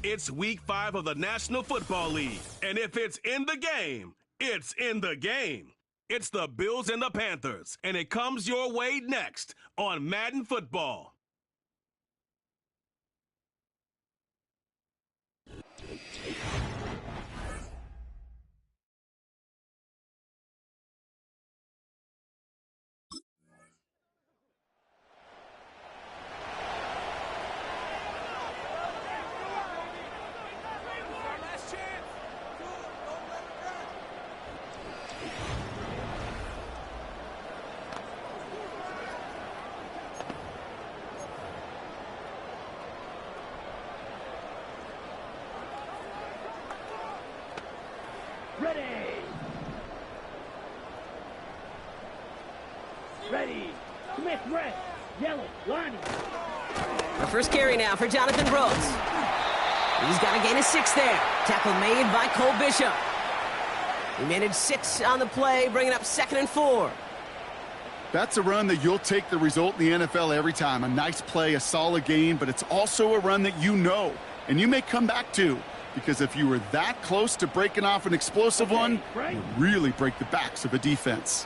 It's week 5 of the National Football League. And if it's in the game, it's in the game. It's the Bills and the Panthers. And it comes your way next on Madden Football. Ready. Smith, red. Yellow, lining. The first carry now for Jonathan Brooks. He's got to gain a 6 there. Tackle made by Cole Bishop. He managed 6 on the play, bringing up 2nd and 4. That's a run that you'll take the result in the NFL every time. A nice play, a solid gain, but it's also a run that you know, and you may come back to, because if you were that close to breaking off an explosive one, you really break the backs of a defense.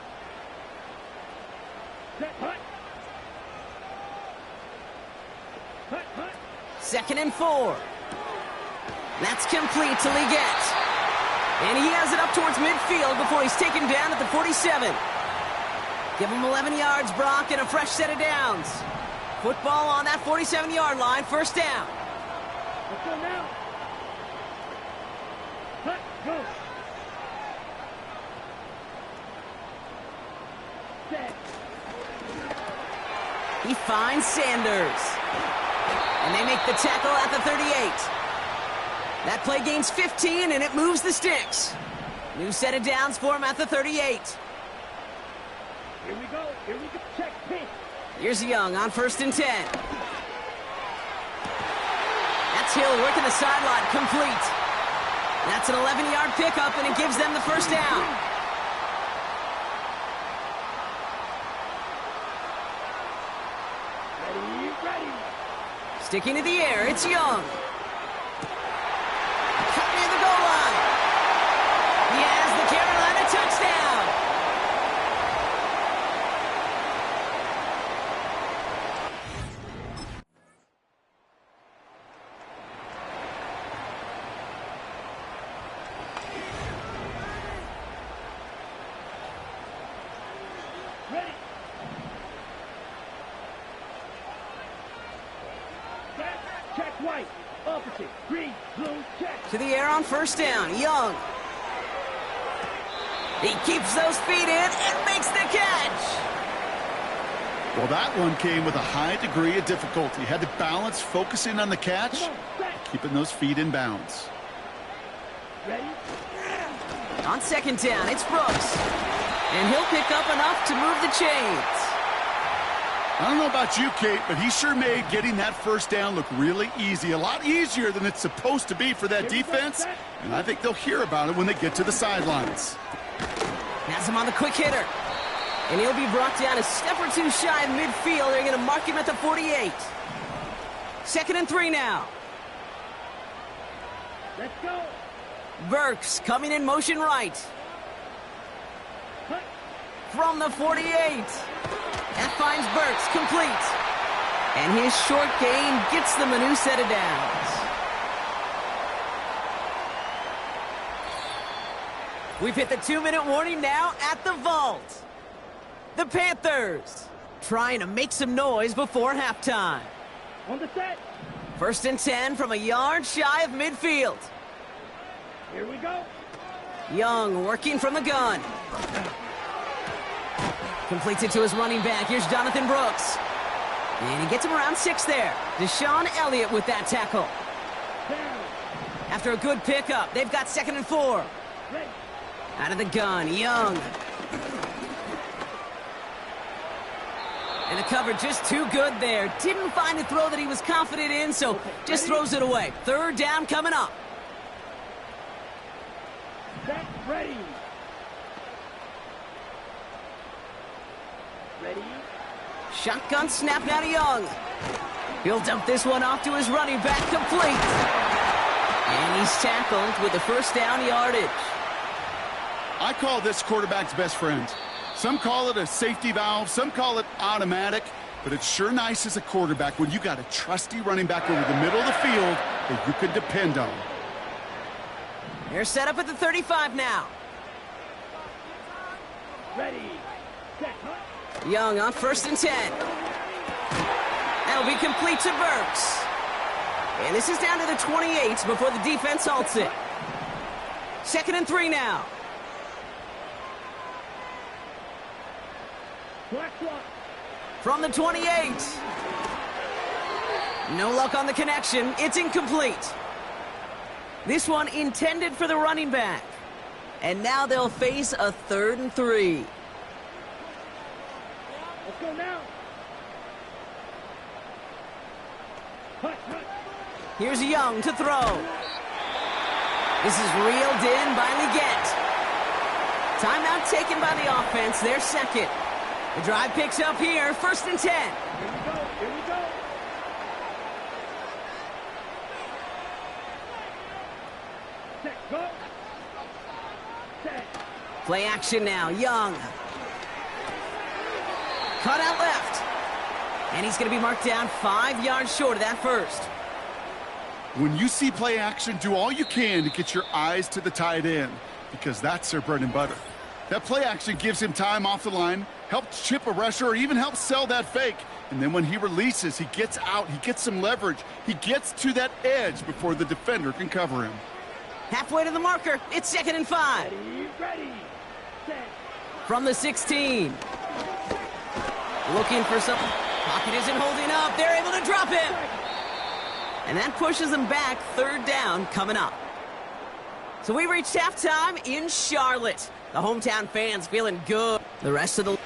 2nd and 4. That's complete to Leggett. And he has it up towards midfield before he's taken down at the 47. Give him 11 yards, Brock, and a fresh set of downs. Football on that 47-yard line, first down. Let's go now. Go. Set. He finds Sanders. And they make the tackle at the 38. That play gains 15, and it moves the sticks. New set of downs for him at the 38. Here we go. Check, pitch. Here's Young on 1st and 10. That's Hill working the sideline, complete. That's an 11-yard pickup, and it gives them the first down. Ready. Sticking to the air, it's Young. Cut near the goal line. He has the Carolina touchdown. Ready. Check white. Opposite. Green, blue, check. To the air on 1st down, Young. He keeps those feet in and makes the catch. Well, that one came with a high degree of difficulty. Had to balance focusing on the catch, keeping those feet in bounds. Ready. On 2nd down, it's Brooks. And he'll pick up enough to move the chains. I don't know about you, Kate, but he sure made getting that first down look really easy. A lot easier than it's supposed to be for that defense. And I think they'll hear about it when they get to the sidelines. Has him on the quick hitter. And he'll be brought down a step or 2 shy of midfield. They're going to mark him at the 48. 2nd and 3 now. Let's go. Burks coming in motion right. From the 48. That finds Burks, complete. And his short gain gets them a new set of downs. We've hit the 2-minute warning now at the vault. The Panthers trying to make some noise before halftime. On the set. 1st and 10 from a yard shy of midfield. Here we go. Young working from the gun. Completes it to his running back. Here's Jonathan Brooks. And he gets him around 6 there. Deshaun Elliott with that tackle. After a good pickup, they've got 2nd and 4. Out of the gun, Young. And the cover just too good there. Didn't find a throw that he was confident in, so just throws it away. 3rd down coming up. Set, ready. Ready. Shotgun snap now to Young. He'll dump this one off to his running back, complete. And he's tackled with the first down yardage. I call this quarterback's best friend. Some call it a safety valve, some call it automatic, but it's sure nice as a quarterback when you got a trusty running back over the middle of the field that you could depend on. They're set up at the 35 now. Ready. Set. Hunt. Young on 1st and 10. That'll be complete to Burks. And this is down to the 28 before the defense halts it. 2nd and 3 now. Black block. From the 28. No luck on the connection. It's incomplete. This one intended for the running back. And now they'll face a 3rd and 3. Let's go now. Hunt. Here's Young to throw. This is reeled in by Leggett. Timeout taken by the offense. Their second. The drive picks up here. 1st and 10. Here we go. Here we go. Set. Go. Set. Play action now. Young. Cut out left. And he's going to be marked down 5 yards short of that first. When you see play action, do all you can to get your eyes to the tight end, because that's their bread and butter. That play action gives him time off the line, helps chip a rusher, or even helps sell that fake. And then when he releases, he gets out, he gets some leverage. He gets to that edge before the defender can cover him. Halfway to the marker. It's 2nd and 5. Ready. Set. From the 16. Looking for some. Pocket isn't holding up. They're able to drop him. And that pushes them back. 3rd down coming up. So we reached halftime in Charlotte. The hometown fans feeling good. The rest of the...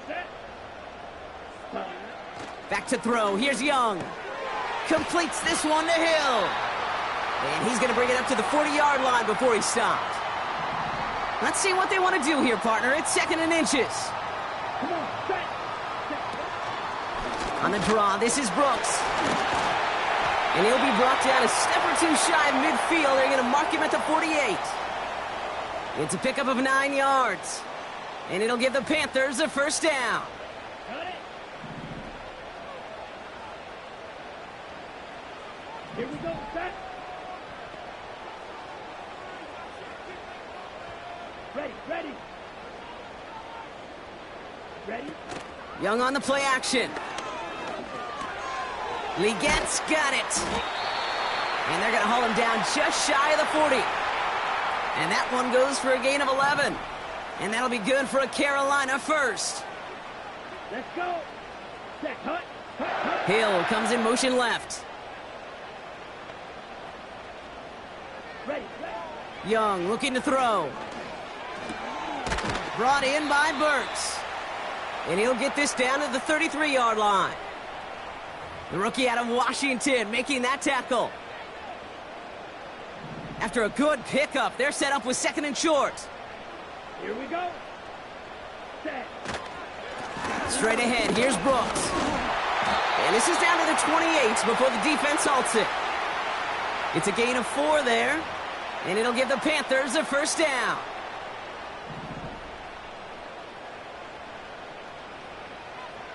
Set. Hunt. Back to throw. Here's Young. Completes this one to Hill. And he's going to bring it up to the 40-yard line before he stopped. Let's see what they want to do here, partner. It's 2nd and inches. Come on. Set. On the draw, this is Brooks. And he'll be brought down a step or two shy of midfield. They're going to mark him at the 48. It's a pickup of 9 yards. And it'll give the Panthers a 1st down. Got it. Here we go. Set. Ready. Ready. Young on the play action. Legette's got it. And they're going to haul him down just shy of the 40. And that one goes for a gain of 11. And that'll be good for a Carolina first. Let's go. Set. Hunt. Hill comes in motion left. Ready. Young looking to throw. Brought in by Burks. And he'll get this down to the 33-yard line. The rookie out of Washington making that tackle. After a good pickup, they're set up with 2nd and short. Here we go. Set. Straight ahead, here's Brooks. And this is down to the 28 before the defense halts it. It's a gain of 4 there. And it'll give the Panthers a 1st down.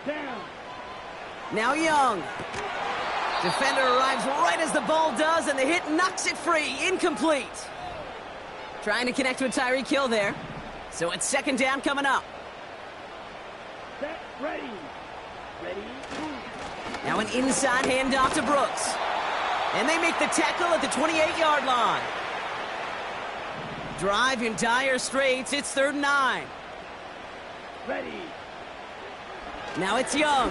Down. Now Young. Defender arrives right as the ball does, and the hit knocks it free. Incomplete. Trying to connect with Tyreek Hill there. So it's 2nd down coming up. Set. Ready. Now an inside handoff to Brooks. And they make the tackle at the 28-yard line. Drive in dire straits. It's 3rd and 9. Ready. Now it's Young.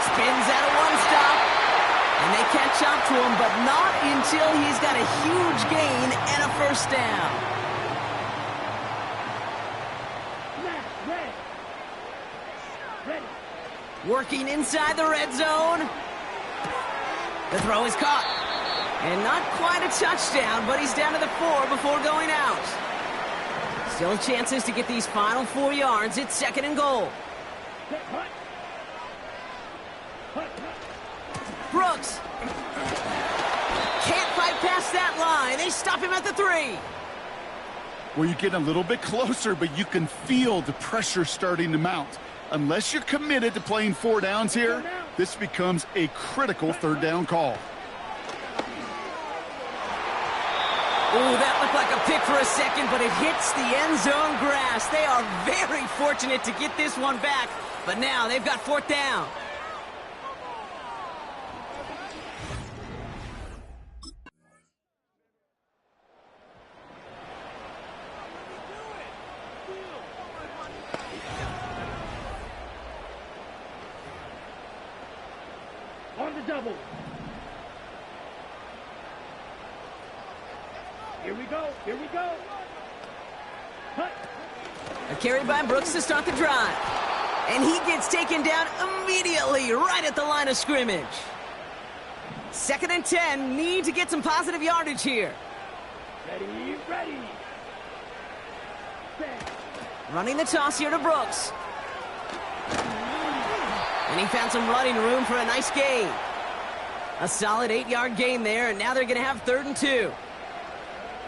Spins out of one stop. And they catch up to him, but not until he's got a huge gain and a 1st down. Ready. Working inside the red zone. The throw is caught. And not quite a touchdown, but he's down to the 4 before going out. Still chances to get these final 4 yards. It's 2nd and goal. Brooks. Can't fight past that line. They stop him at the 3. Well, you get a little bit closer, but you can feel the pressure starting to mount. Unless you're committed to playing 4 downs here, this becomes a critical 3rd down call. Ooh, that looked like a pick for a second, but it hits the end zone grass. They are very fortunate to get this one back, but now they've got 4th down. On the double. Here we go. Here we go. Cut. A carry by Brooks to start the drive. And he gets taken down immediately right at the line of scrimmage. 2nd and 10. Need to get some positive yardage here. Ready, ready. Set. Running the toss here to Brooks. And he found some running room for a nice gain. A solid 8-yard gain there, and now they're going to have 3rd and 2.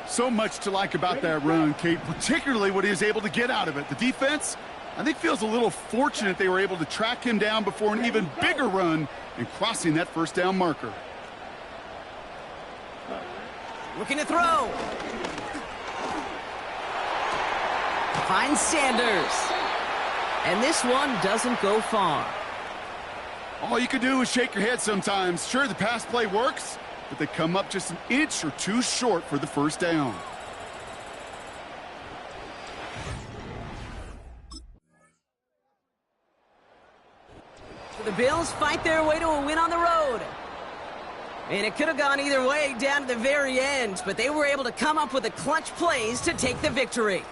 So much to like about that run, Kate, particularly what he was able to get out of it. The defense, I think, feels a little fortunate they were able to track him down before an even bigger run and crossing that 1st down marker. Looking to throw. Finds Sanders. And this one doesn't go far. All you can do is shake your head sometimes. Sure, the pass play works, but they come up just an inch or 2 short for the 1st down. The Bills fight their way to a win on the road. And it could have gone either way down to the very end, but they were able to come up with the clutch plays to take the victory.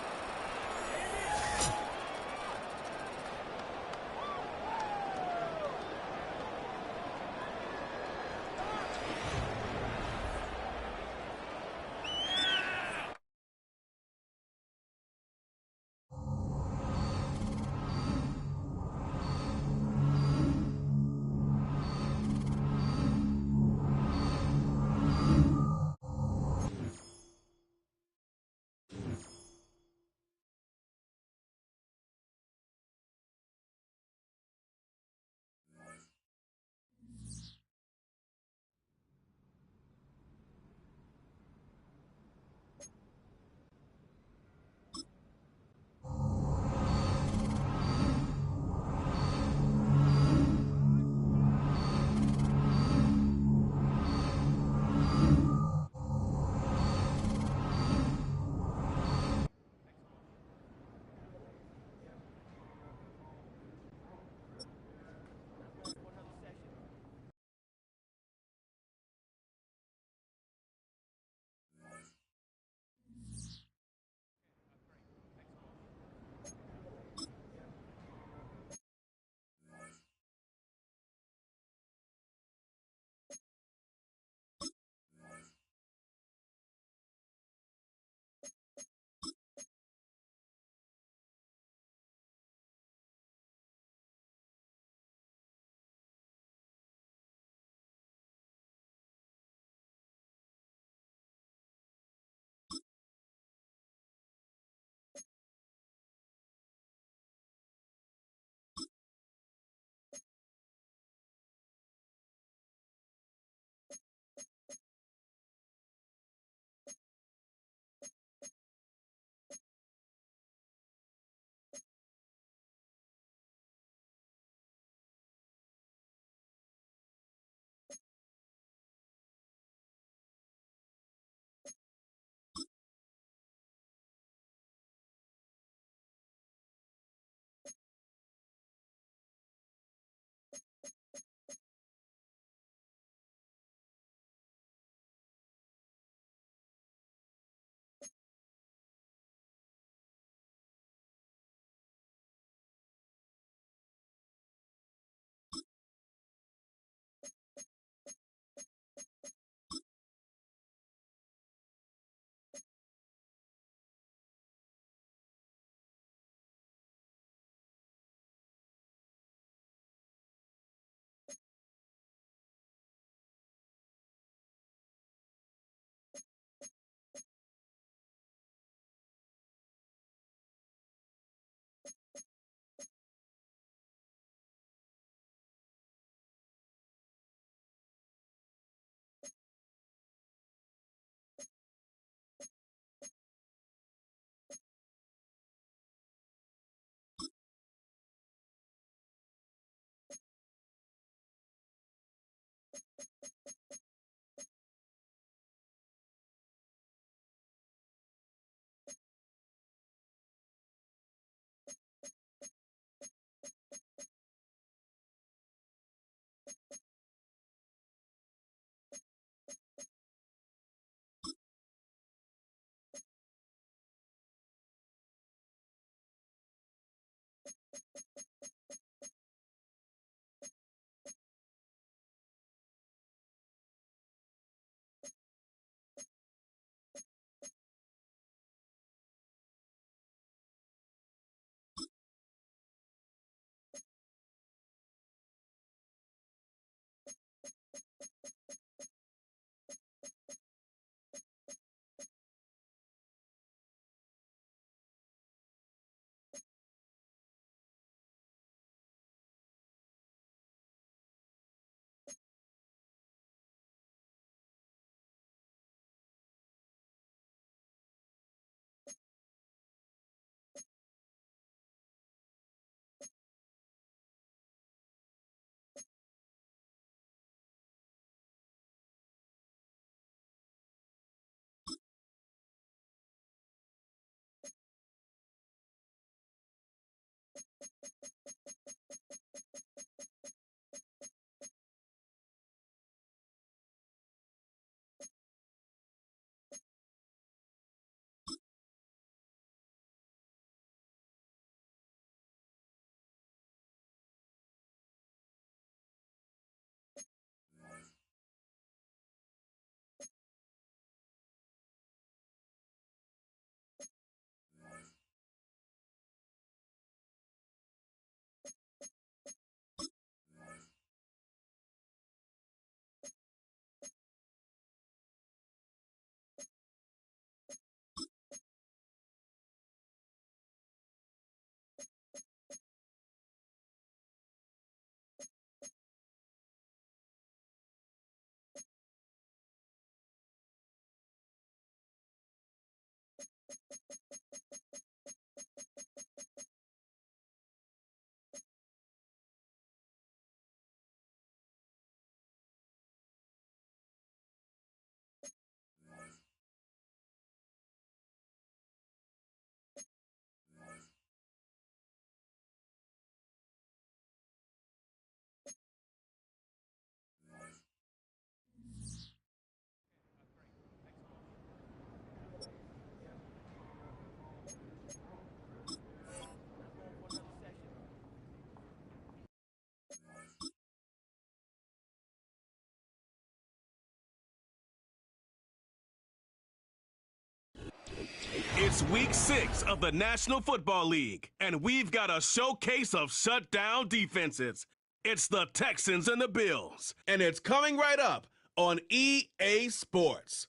It's week 6 of the National Football League, and we've got a showcase of shutdown defenses. It's the Texans and the Bills, and it's coming right up on EA Sports.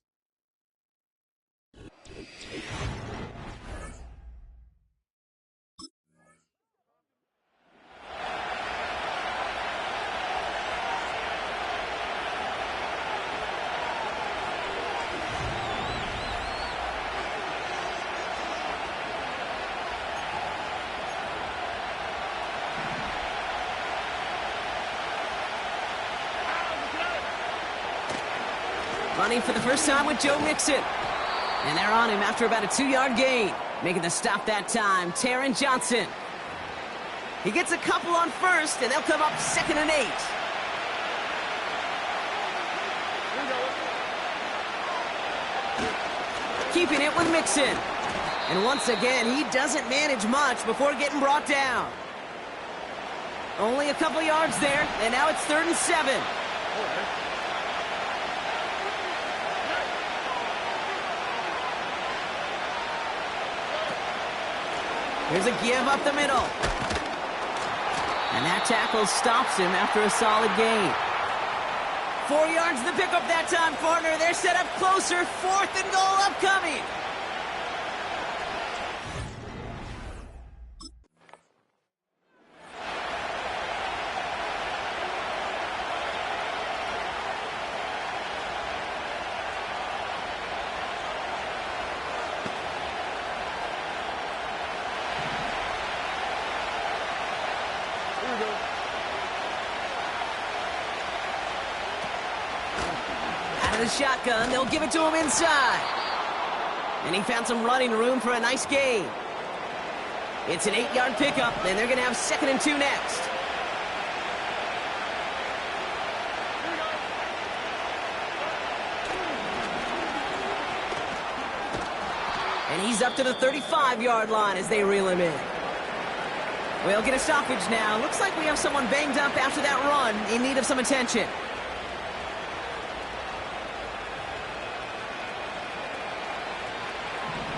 Running for the first time with Joe Mixon. And they're on him after about a 2-yard gain. Making the stop that time, Taron Johnson. He gets a couple on first, and they'll come up 2nd and 8. Keeping it with Mixon. And once again, he doesn't manage much before getting brought down. Only a couple yards there, and now it's 3rd and 7. Here's a give up the middle. And that tackle stops him after a solid gain. 4 yards the pickup that time, partner. They're set up closer. 4th and goal upcoming. Out of the shotgun, they'll give it to him inside. And he found some running room for a nice gain. It's an 8-yard pickup, and they're going to have 2nd and 2 next. And he's up to the 35-yard line as they reel him in. We'll get a stoppage now. Looks like we have someone banged up after that run in need of some attention.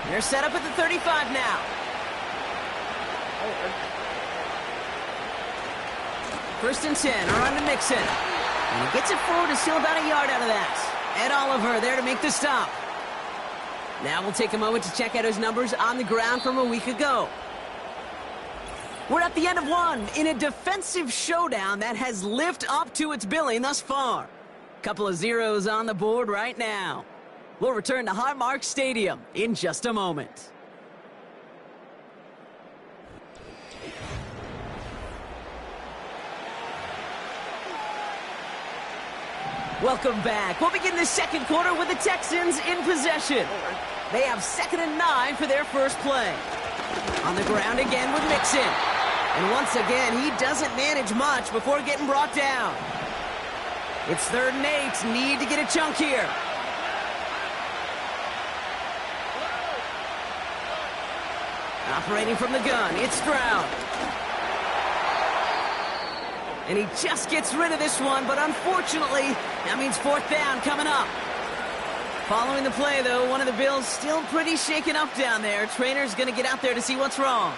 They're set up at the 35 now. First and 10, around to Mixon. And he gets it forward to steal about a yard out of that. Ed Oliver there to make the stop. Now we'll take a moment to check out his numbers on the ground from a week ago. We're at the end of one in a defensive showdown that has lived up to its billing thus far. Couple of zeros on the board right now. We'll return to Highmark Stadium in just a moment. Welcome back. We'll begin the second quarter with the Texans in possession. They have 2nd and 9 for their first play. On the ground again with Mixon. And once again, he doesn't manage much before getting brought down. It's 3rd and 8. Need to get a chunk here. Operating from the gun, it's Stroud. And he just gets rid of this one, but unfortunately, that means 4th down coming up. Following the play, though, one of the Bills still pretty shaken up down there. Trainer's going to get out there to see what's wrong.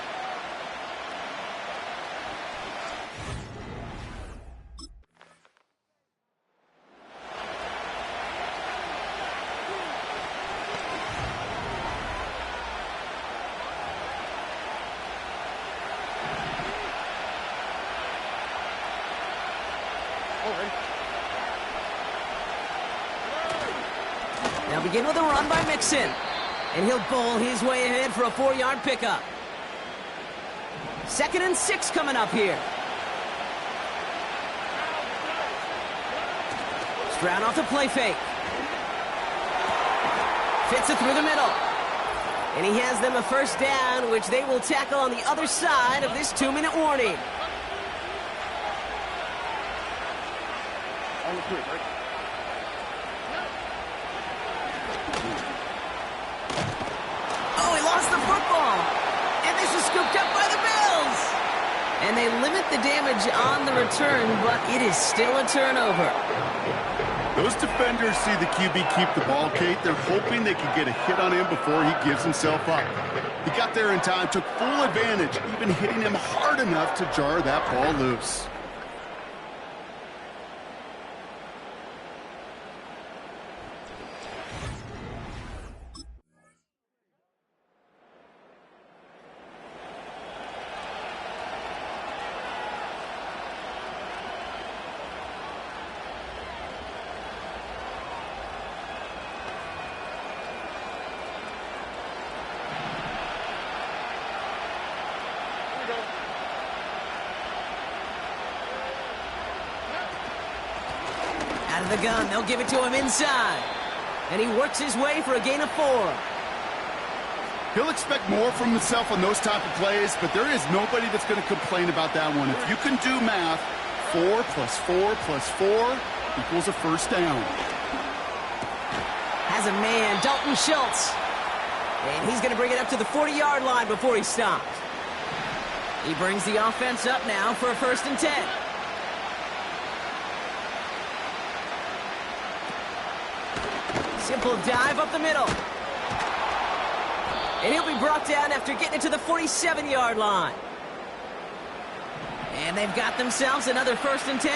Now begin with a run by Mixon. And he'll bowl his way ahead for a 4-yard pickup. 2nd and 6 coming up here. Stroud off the play fake. Fits it through the middle. And he has them a first down, which they will tackle on the other side of this 2-minute warning. Oh, he lost the football. And this is scooped up by the Bills. And they limit the damage on the return, but it is still a turnover. Those defenders see the QB keep the ball, Kate. They're hoping they can get a hit on him before he gives himself up. He got there in time, took full advantage, even hitting him hard enough to jar that ball loose. Out of the gun, they'll give it to him inside. And he works his way for a gain of 4. He'll expect more from himself on those type of plays, but there is nobody that's going to complain about that one. If you can do math, 4 plus 4 plus 4 equals a first down. Has a man, Dalton Schultz. And he's going to bring it up to the 40-yard line before he stops. He brings the offense up now for a 1st and 10. Simple dive up the middle. And he'll be brought down after getting it to the 47-yard line. And they've got themselves another 1st and 10.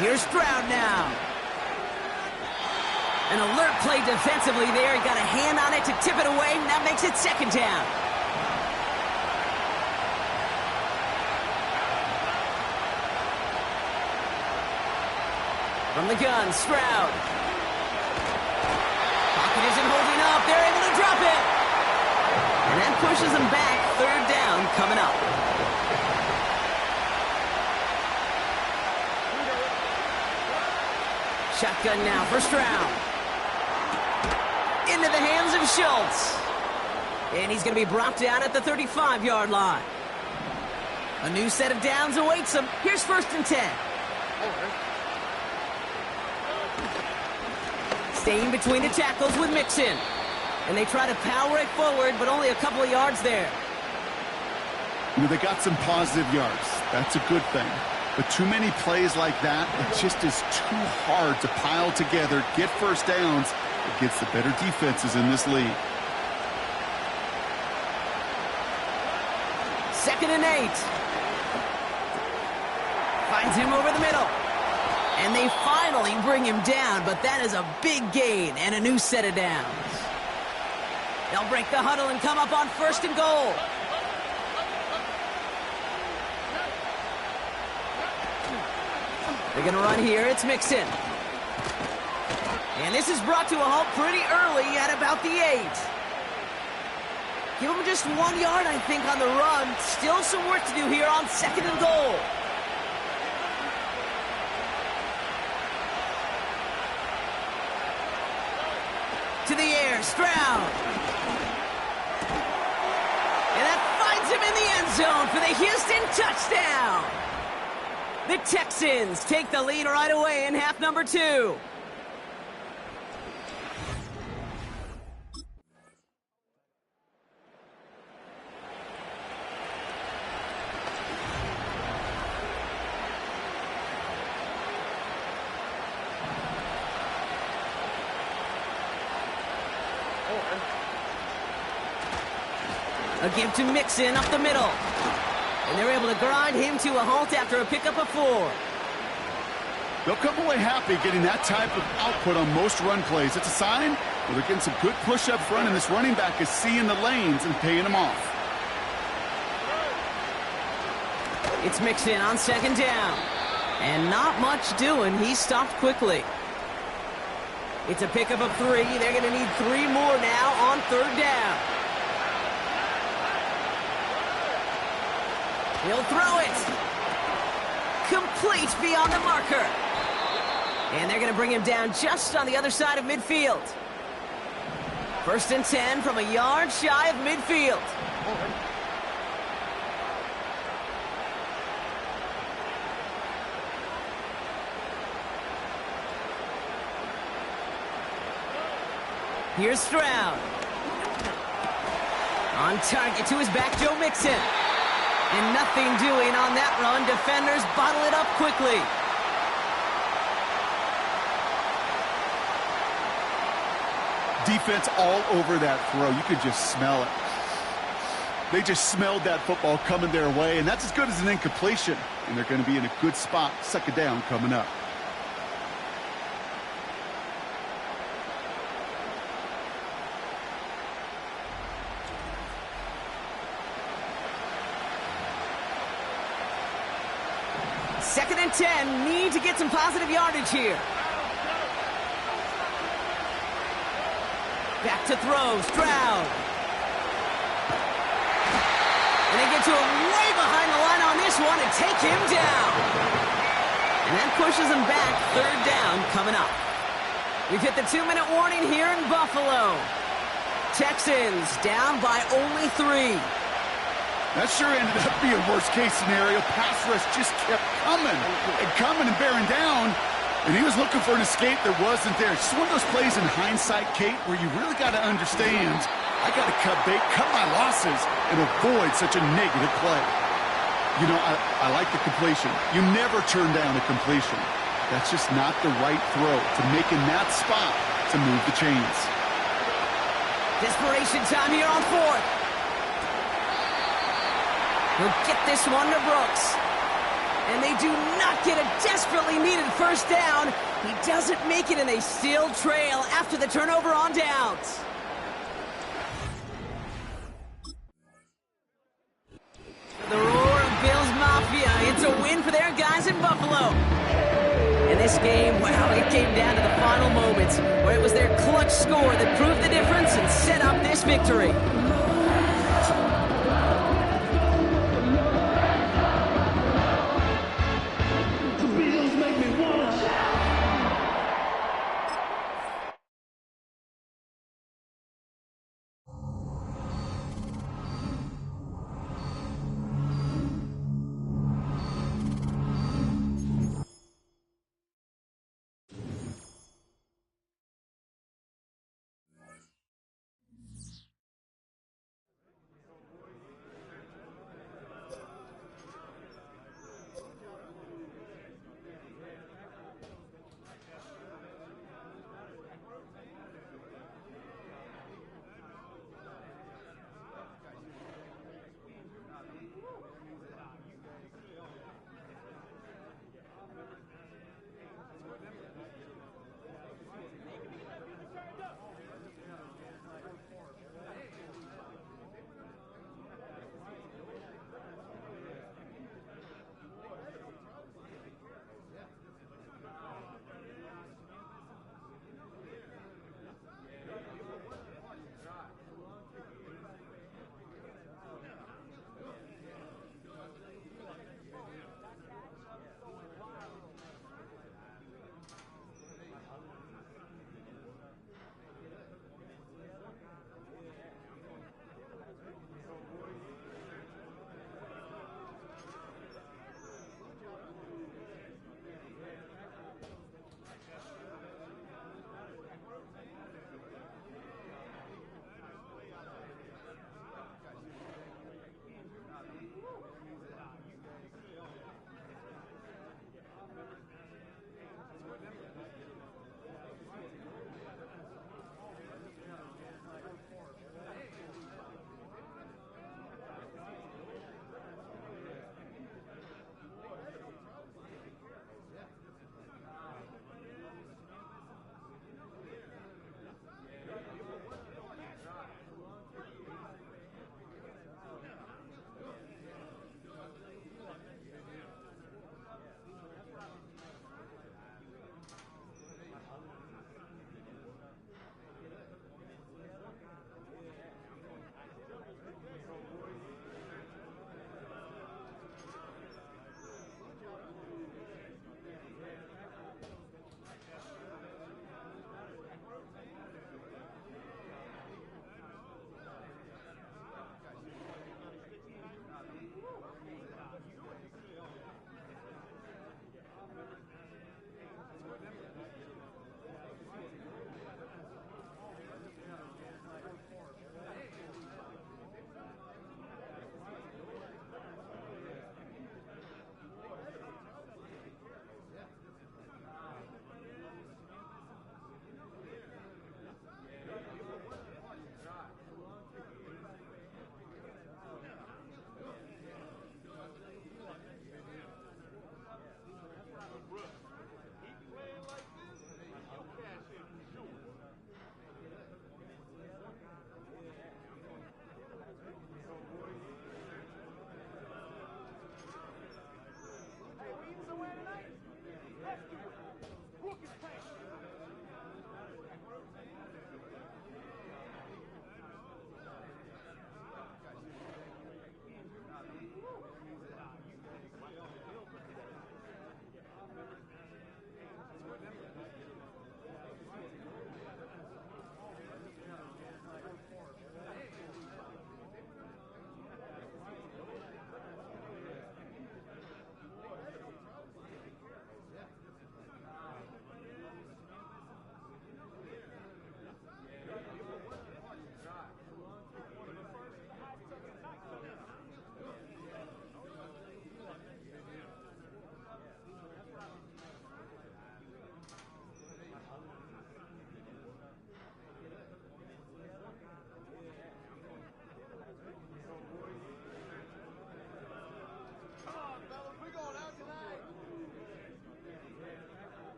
Here's Stroud now. An alert play defensively there. He got a hand on it to tip it away, and that makes it 2nd down. From the gun, Stroud. Pocket isn't holding up. They're able to drop it. And that pushes them back. 3rd down coming up. Shotgun now for Stroud. Into the hands of Schultz. And he's going to be brought down at the 35-yard line. A new set of downs awaits him. Here's 1st and 10. Staying between the tackles with Mixon. And they try to power it forward, but only a couple of yards there. You know, they got some positive yards. That's a good thing. But too many plays like that, it just is too hard to pile together, get 1st downs against the better defenses in this league. 2nd and 8. Finds him over the middle. And they finally bring him down, but that is a big gain and a new set of downs. They'll break the huddle and come up on 1st and goal. They're going to run here. It's Mixon. And this is brought to a halt pretty early at about the 8. Give him just 1 yard, I think, on the run. Still some work to do here on 2nd and goal. To the air, Stroud. And that finds him in the end zone for the Houston touchdown. The Texans take the lead right away in half number 2. A give to Mixon up the middle. And they're able to grind him to a halt after a pickup of 4. They'll come away happy getting that type of output on most run plays. It's a sign where they're getting some good push up front, and this running back is seeing the lanes and paying them off. It's Mixon on 2nd down. And not much doing. He stopped quickly. It's a pickup of 3. They're going to need 3 more now on 3rd down. He'll throw it. Complete beyond the marker. And they're going to bring him down just on the other side of midfield. 1st and 10 from a yard shy of midfield. Here's Stroud. On target to his back, Joe Mixon. And nothing doing on that run. Defenders bottle it up quickly. Defense all over that throw. You could just smell it. They just smelled that football coming their way, and that's as good as an incompletion. And they're going to be in a good spot. Second down coming up. Second and 10. Need to get some positive yardage here. Back to throw. Stroud. And they get to him way behind the line on this one and take him down. And that pushes him back. Third down coming up. We've hit the 2-minute warning here in Buffalo. Texans down by only 3. That sure ended up being worst-case scenario. Pass rush just kept coming and bearing down. And he was looking for an escape that wasn't there. It's just one of those plays in hindsight, Kate, where you really got to understand, I got to cut bait, cut my losses, and avoid such a negative play. You know, I like the completion. You never turn down a completion. That's just not the right throw to make in that spot to move the chains. Desperation time here on 4th. He'll get this one to Brooks. And they do not get a desperately needed first down. He doesn't make it, and they still trail after the turnover on downs. The roar of Bills Mafia. It's a win for their guys in Buffalo. And this game, wow, it came down to the final moments where it was their clutch score that proved the difference and set up this victory.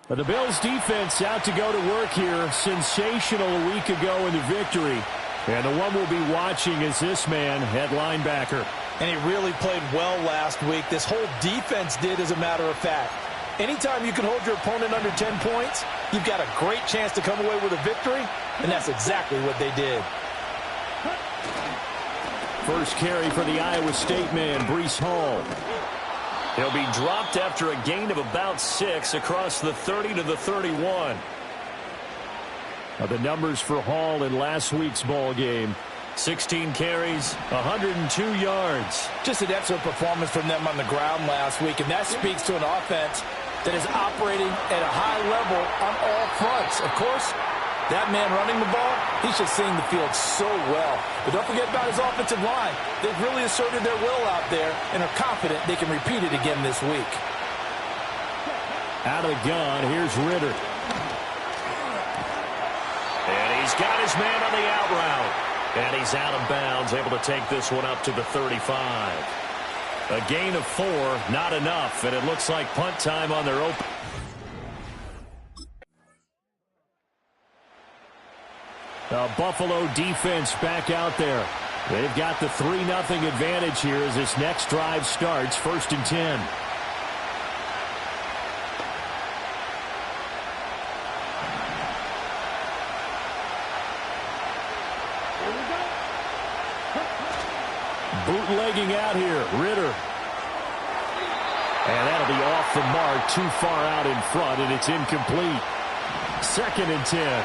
The Bills defense out to go to work here. Sensational a week ago in the victory. And the one we'll be watching is this man at linebacker. And he really played well last week. This whole defense did, as a matter of fact. Anytime you can hold your opponent under 10 points, you've got a great chance to come away with a victory, and that's exactly what they did. First carry for the Iowa State man, Breece Hall. He'll be dropped after a gain of about 6 across the 30 to the 31. Now the numbers for Hall in last week's ball game. 16 carries, 102 yards. Just an excellent performance from them on the ground last week, and that speaks to an offense that is operating at a high level on all fronts. Of course, that man running the ball, he's just seeing the field so well. But don't forget about his offensive line. They've really asserted their will out there and are confident they can repeat it again this week. Out of the gun, here's Ritter. And he's got his man on the out route. And he's out of bounds, able to take this one up to the 35. A gain of 4, not enough, and it looks like punt time on their open. The Buffalo defense back out there. They've got the 3-0 advantage here as this next drive starts, 1st and 10. Bootlegging out here, Ritter. And that'll be off the mark, too far out in front, and it's incomplete. 2nd and 10.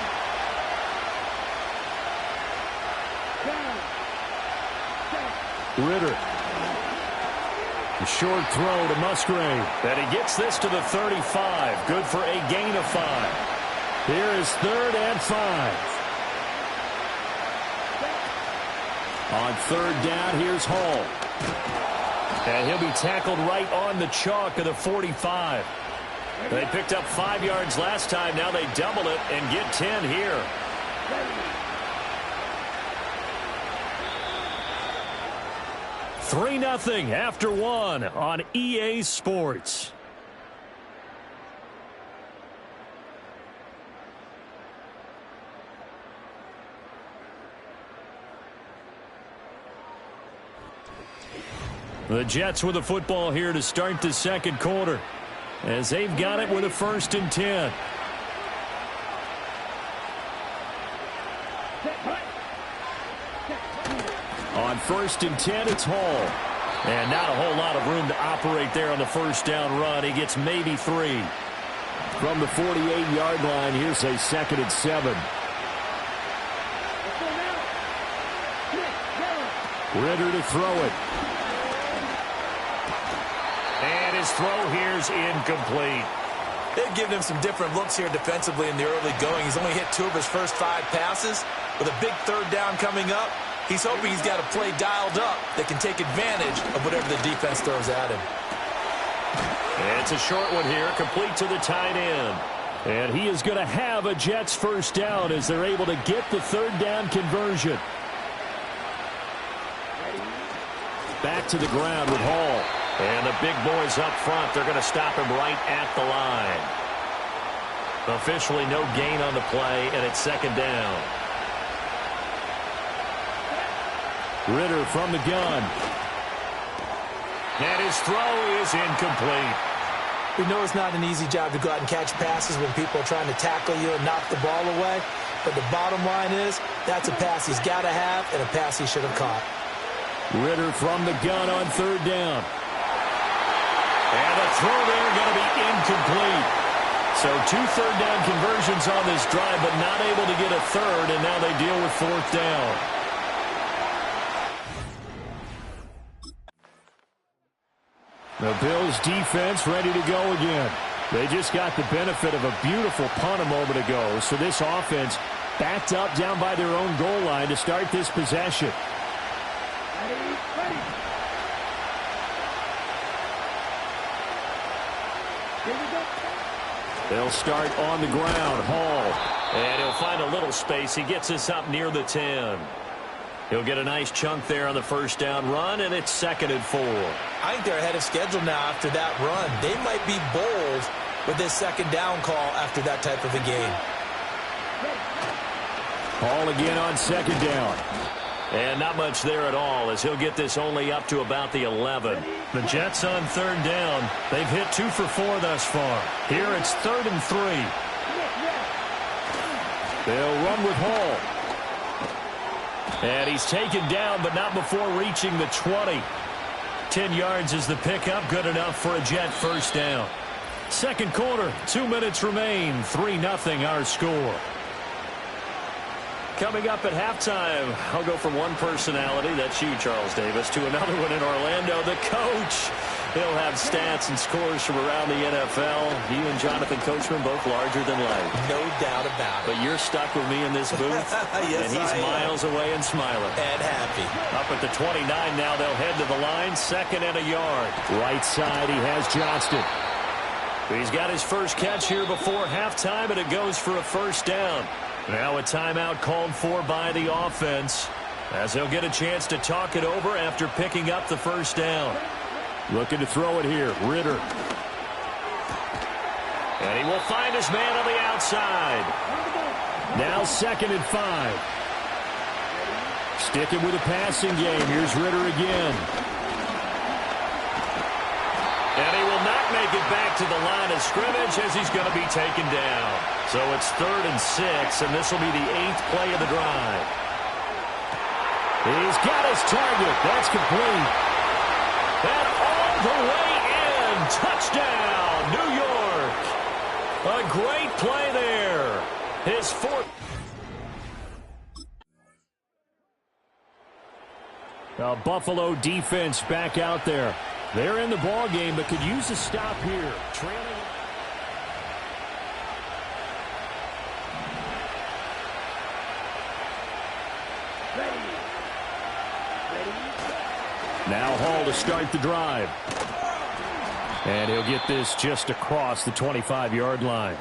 Ritter. A short throw to Musgrave. And he gets this to the 35. Good for a gain of 5. Here is 3rd and 5. On 3rd down, here's Hall. And he'll be tackled right on the chalk of the 45. They picked up 5 yards last time. Now they double it and get 10 here. Three 3-0 after 1 on EA Sports. The Jets with the football here to start the 2nd quarter, as they've got it with a 1st and 10. On 1st and 10, it's Hall. And not a whole lot of room to operate there on the 1st down run. He gets maybe 3. From the 48-yard line, here's a 2nd and 7. Ritter to throw it. And his throw here's incomplete. They've given him some different looks here defensively in the early going. He's only hit 2 of his first 5 passes. With a big 3rd down coming up, he's hoping he's got a play dialed up that can take advantage of whatever the defense throws at him. And it's a short one here, complete to the tight end. And he is going to have a Jets 1st down as they're able to get the 3rd down conversion. Back to the ground with Hall. And the big boys up front, they're going to stop him right at the line. Officially no gain on the play, and it's 2nd down. Ritter from the gun. And his throw is incomplete. We know it's not an easy job to go out and catch passes when people are trying to tackle you and knock the ball away. But the bottom line is, that's a pass he's got to have and a pass he should have caught. Ritter from the gun on 3rd down. And the throw there going to be incomplete. So 2 3rd down conversions on this drive, but not able to get a 3rd, and now they deal with 4th down. The Bills defense ready to go again. They just got the benefit of a beautiful punt a moment ago, so this offense backed up down by their own goal line to start this possession. They'll start on the ground. Hall. And he'll find a little space. He gets this up near the 10. He'll get a nice chunk there on the 1st down run, and it's 2nd and 4. I think they're ahead of schedule now after that run. They might be bold with this second down call after that type of a game. Hall again on second down. And not much there at all, as he'll get this only up to about the 11. The Jets on third down. They've hit 2 for 4 thus far. Here it's 3rd and 3. They'll run with Hall. And he's taken down, but not before reaching the 20. 10 yards is the pickup, good enough for a Jet first down. Second quarter, 2 minutes remain, 3-0 our score. Coming up at halftime, I'll go from one personality, that's you, Charles Davis, to another one in Orlando, the coach. He'll have stats and scores from around the NFL. You and Jonathan Coachman both larger than life. No doubt about it. But you're stuck with me in this booth, yes, and he's miles away and smiling. And happy. Up at the 29 now, they'll head to the line, 2nd and a yard. Right side, he has Johnston. He's got his first catch here before halftime, and it goes for a first down. Now a timeout called for by the offense, as they'll get a chance to talk it over after picking up the first down. Looking to throw it here, Ritter. And he will find his man on the outside. Now 2nd and 5. Sticking with the passing game. Here's Ritter again. And he will not make it back to the line of scrimmage as he's going to be taken down. So it's 3rd and 6, and this will be the 8th play of the drive. He's got his target. That's complete. And all the way in. Touchdown, New York. A great play there. His 4th. Buffalo defense back out there. They're in the ball game, but could use a stop here. Trailing. Now Hall to start the drive. And he'll get this just across the 25-yard line.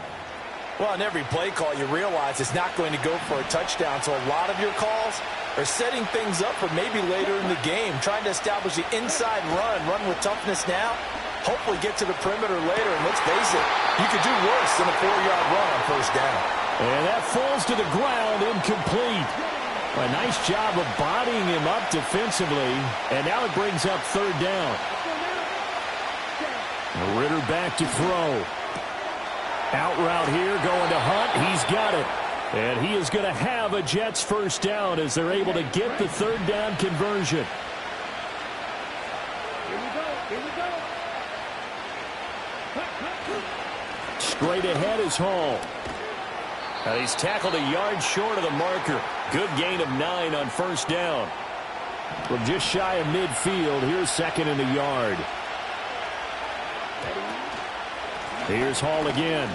Well, in every play call, you realize it's not going to go for a touchdown, so a lot of your calls are setting things up for maybe later in the game, trying to establish the inside run with toughness now, hopefully get to the perimeter later, and let's face it, you could do worse than a 4-yard run on first down. And that falls to the ground, incomplete. A nice job of bodying him up defensively, and now it brings up 3rd down. Ritter back to throw. Out route here, going to Hunt. He's got it. And he is going to have a Jets first down as they're able to get the 3rd down conversion. Here we go. Straight ahead is Hall. And he's tackled a yard short of the marker. Good gain of 9 on first down. From just shy of midfield, here's 2nd and a yard. Here's Hall again.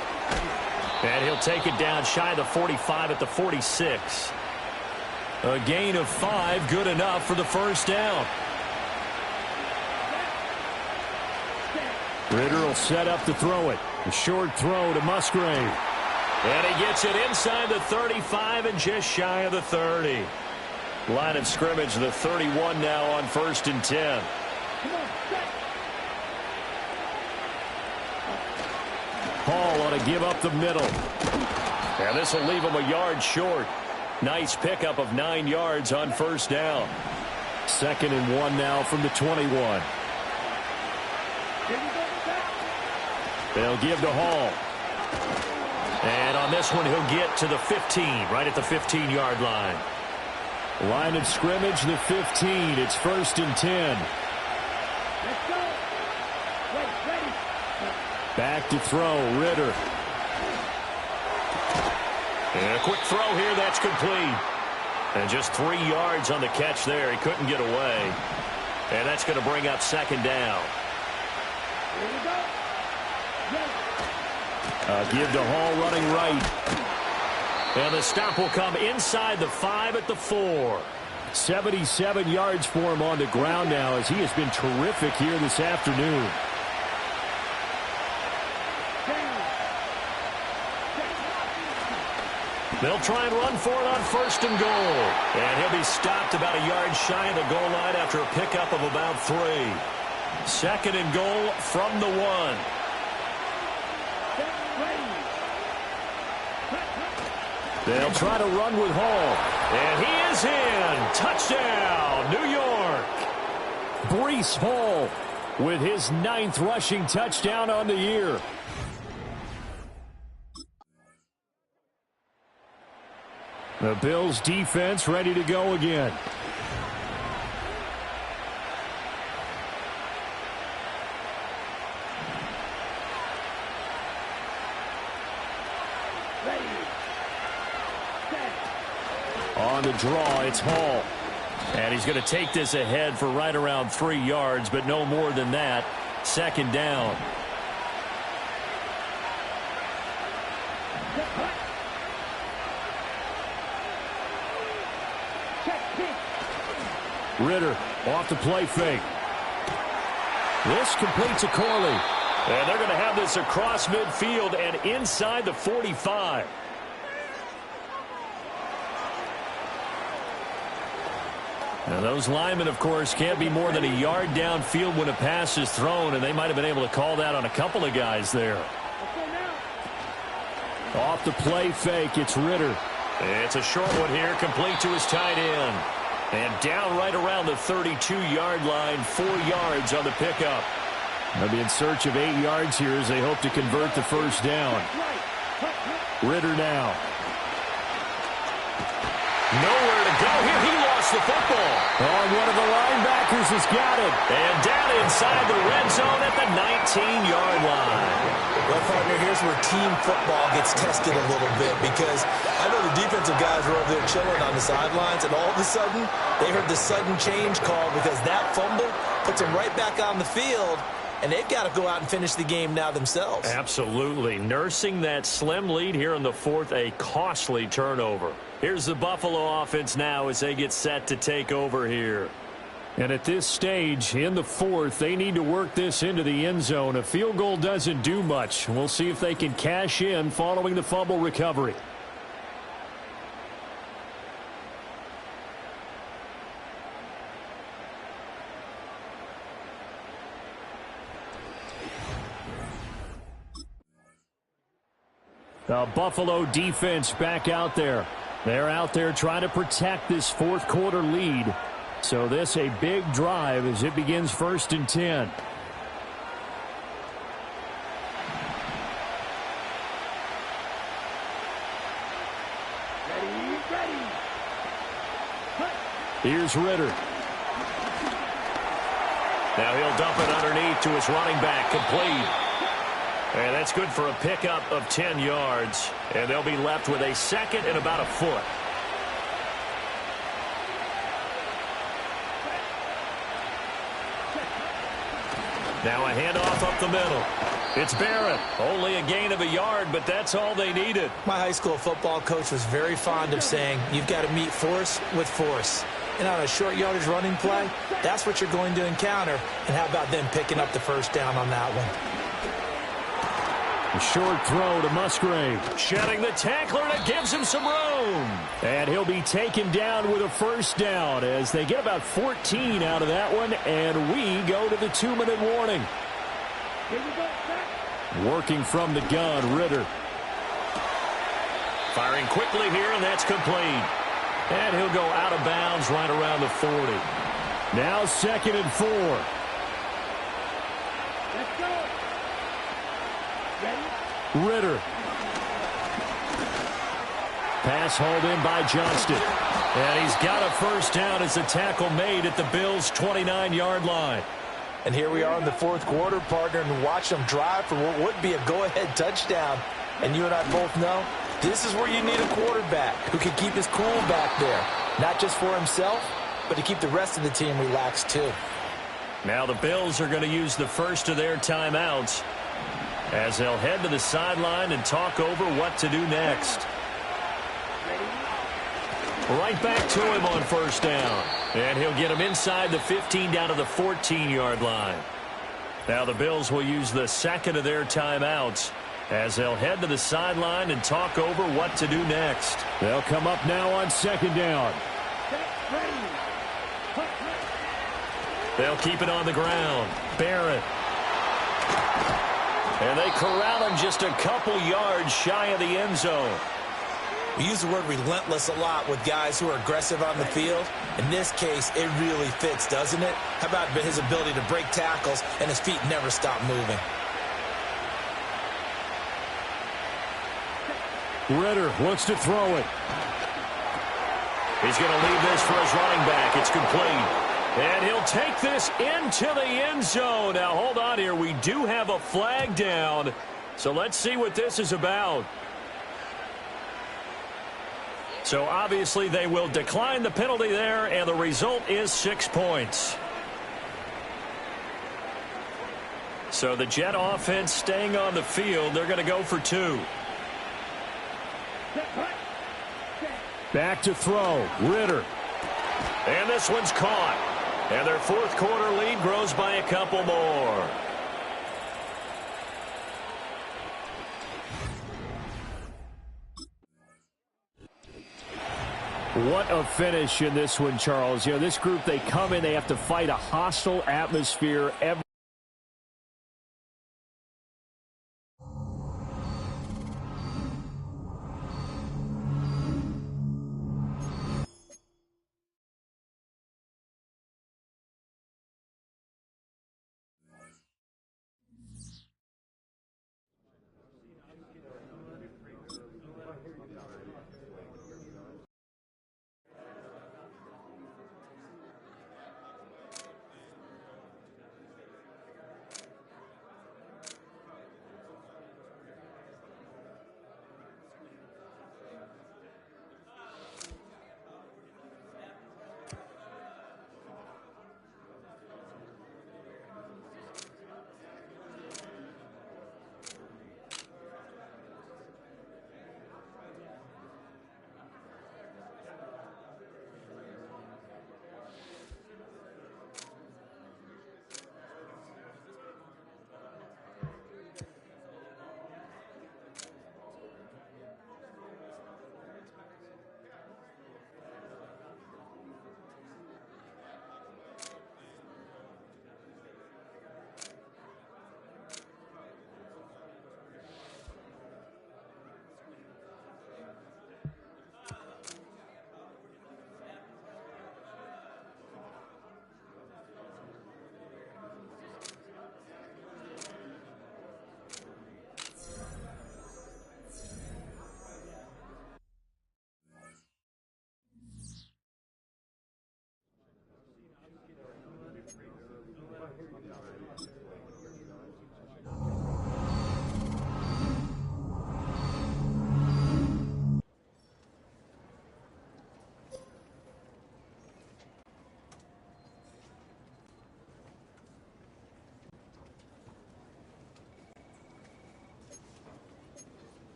And he'll take it down shy of the 45 at the 46. A gain of 5, good enough for the first down. Ritter will set up to throw it. A short throw to Musgrave. And he gets it inside the 35 and just shy of the 30. Line of scrimmage, the 31 now on 1st and 10. Hall ought to give up the middle. And this will leave him a yard short. Nice pickup of 9 yards on first down. 2nd and 1 now from the 21. They'll give to Hall. And on this one, he'll get to the 15, right at the 15-yard line. Line of scrimmage, the 15. It's 1st and 10. Let's go. Ready. Back to throw, Ritter. And a quick throw here, that's complete. And just 3 yards on the catch there. He couldn't get away. And that's going to bring up 2nd down. Here we go. Give to Hall running right. And the stop will come inside the 5 at the 4. 77 yards for him on the ground now as he has been terrific here this afternoon. They'll try and run for it on 1st and goal. And he'll be stopped about a yard shy of the goal line after a pickup of about 3. 2nd and goal from the 1. They'll try to run with Hall. And he is in. Touchdown, New York. Breece Hall with his 9th rushing touchdown on the year. The Bills defense ready to go again. On the draw, it's Hall. And he's going to take this ahead for right around 3 yards, but no more than that. 2nd down. Ritter off the play fake. This completes to Corley. And they're going to have this across midfield and inside the 45. Now those linemen, of course, can't be more than a yard downfield when a pass is thrown, and they might have been able to call that on a couple of guys there. Off the play fake, it's Ritter. It's a short one here, complete to his tight end. And down right around the 32-yard line, 4 yards on the pickup. They'll be in search of 8 yards here as they hope to convert the first down. Ritter now. Nowhere to go here. He lost the football. Oh, one of the linebackers has got it. And down inside the red zone at the 19-yard line. Well, partner, here's where team football gets tested a little bit, because I know the defensive guys were over there chilling on the sidelines, and all of a sudden, they heard the sudden change call because that fumble puts them right back on the field, and they've got to go out and finish the game now themselves. Absolutely. Nursing that slim lead here in the 4th, a costly turnover. Here's the Buffalo offense now as they get set to take over here. And at this stage, in the 4th, they need to work this into the end zone. A field goal doesn't do much. We'll see if they can cash in following the fumble recovery. The Buffalo defense back out there. They're out there trying to protect this 4th quarter lead. So this a big drive as it begins 1st and 10. Ready. Here's Ritter. Now he'll dump it underneath to his running back, complete. And that's good for a pickup of 10 yards. And they'll be left with a 2nd and about a foot. Now a handoff up the middle. It's Barrett. Only a gain of a yard, but that's all they needed. My high school football coach was very fond of saying, you've got to meet force with force. And on a short yardage running play, that's what you're going to encounter. And how about them picking up the first down on that one? A short throw to Musgrave. Shedding the tackler, and it gives him some room. And he'll be taken down with a first down as they get about 14 out of that one, and we go to the 2-minute warning. Here we go, set. Working from the gun, Ritter. Firing quickly here, and that's complete. And he'll go out of bounds right around the 40. Now 2nd and 4. Let's go. Ready? Ritter. Pass hauled in by Johnston. And he's got a first down as the tackle made at the Bills' 29-yard line. And here we are in the 4th quarter, partner, and watch them drive for what would be a go-ahead touchdown. And you and I both know this is where you need a quarterback who can keep his cool back there. Not just for himself, but to keep the rest of the team relaxed too. Now the Bills are going to use the first of their timeouts as they'll head to the sideline and talk over what to do next. Right back to him on first down. And he'll get him inside the 15 down to the 14-yard line. Now the Bills will use the 2nd of their timeouts as they'll head to the sideline and talk over what to do next. They'll come up now on 2nd down. They'll keep it on the ground. Barrett. And they corral him just a couple yards shy of the end zone. We use the word relentless a lot with guys who are aggressive on the field. In this case, it really fits, doesn't it? How about his ability to break tackles and his feet never stop moving? Ritter wants to throw it. He's going to leave this for his running back. It's complete. And he'll take this into the end zone. Now, hold on here. We do have a flag down. So let's see what this is about. So obviously they will decline the penalty there, and the result is 6 points. So the Jet offense staying on the field. They're going to go for 2. Back to throw. Ritter. And this one's caught. And their fourth quarter lead grows by a couple more. What a finish in this one, Charles. You know, this group, they come in, they have to fight a hostile atmosphere every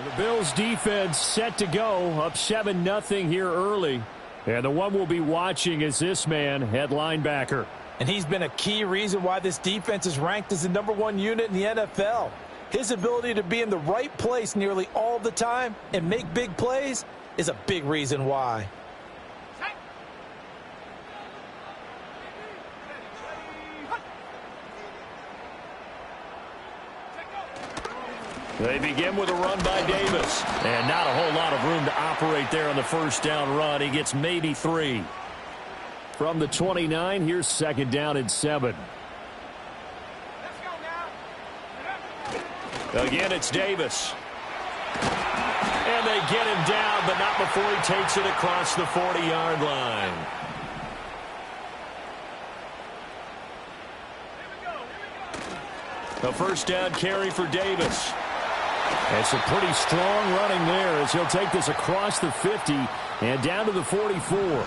The Bills defense set to go, up 7-0 here early. And the one we'll be watching is this man, head linebacker. And he's been a key reason why this defense is ranked as the #1 unit in the NFL. His ability to be in the right place nearly all the time and make big plays is a big reason why. They begin with a run by Davis. And not a whole lot of room to operate there on the first down run. He gets maybe 3. From the 29, here's second down and 7. Again, it's Davis. And they get him down, but not before he takes it across the 40-yard line. A first down carry for Davis. It's a pretty strong running there as he'll take this across the 50 and down to the 44.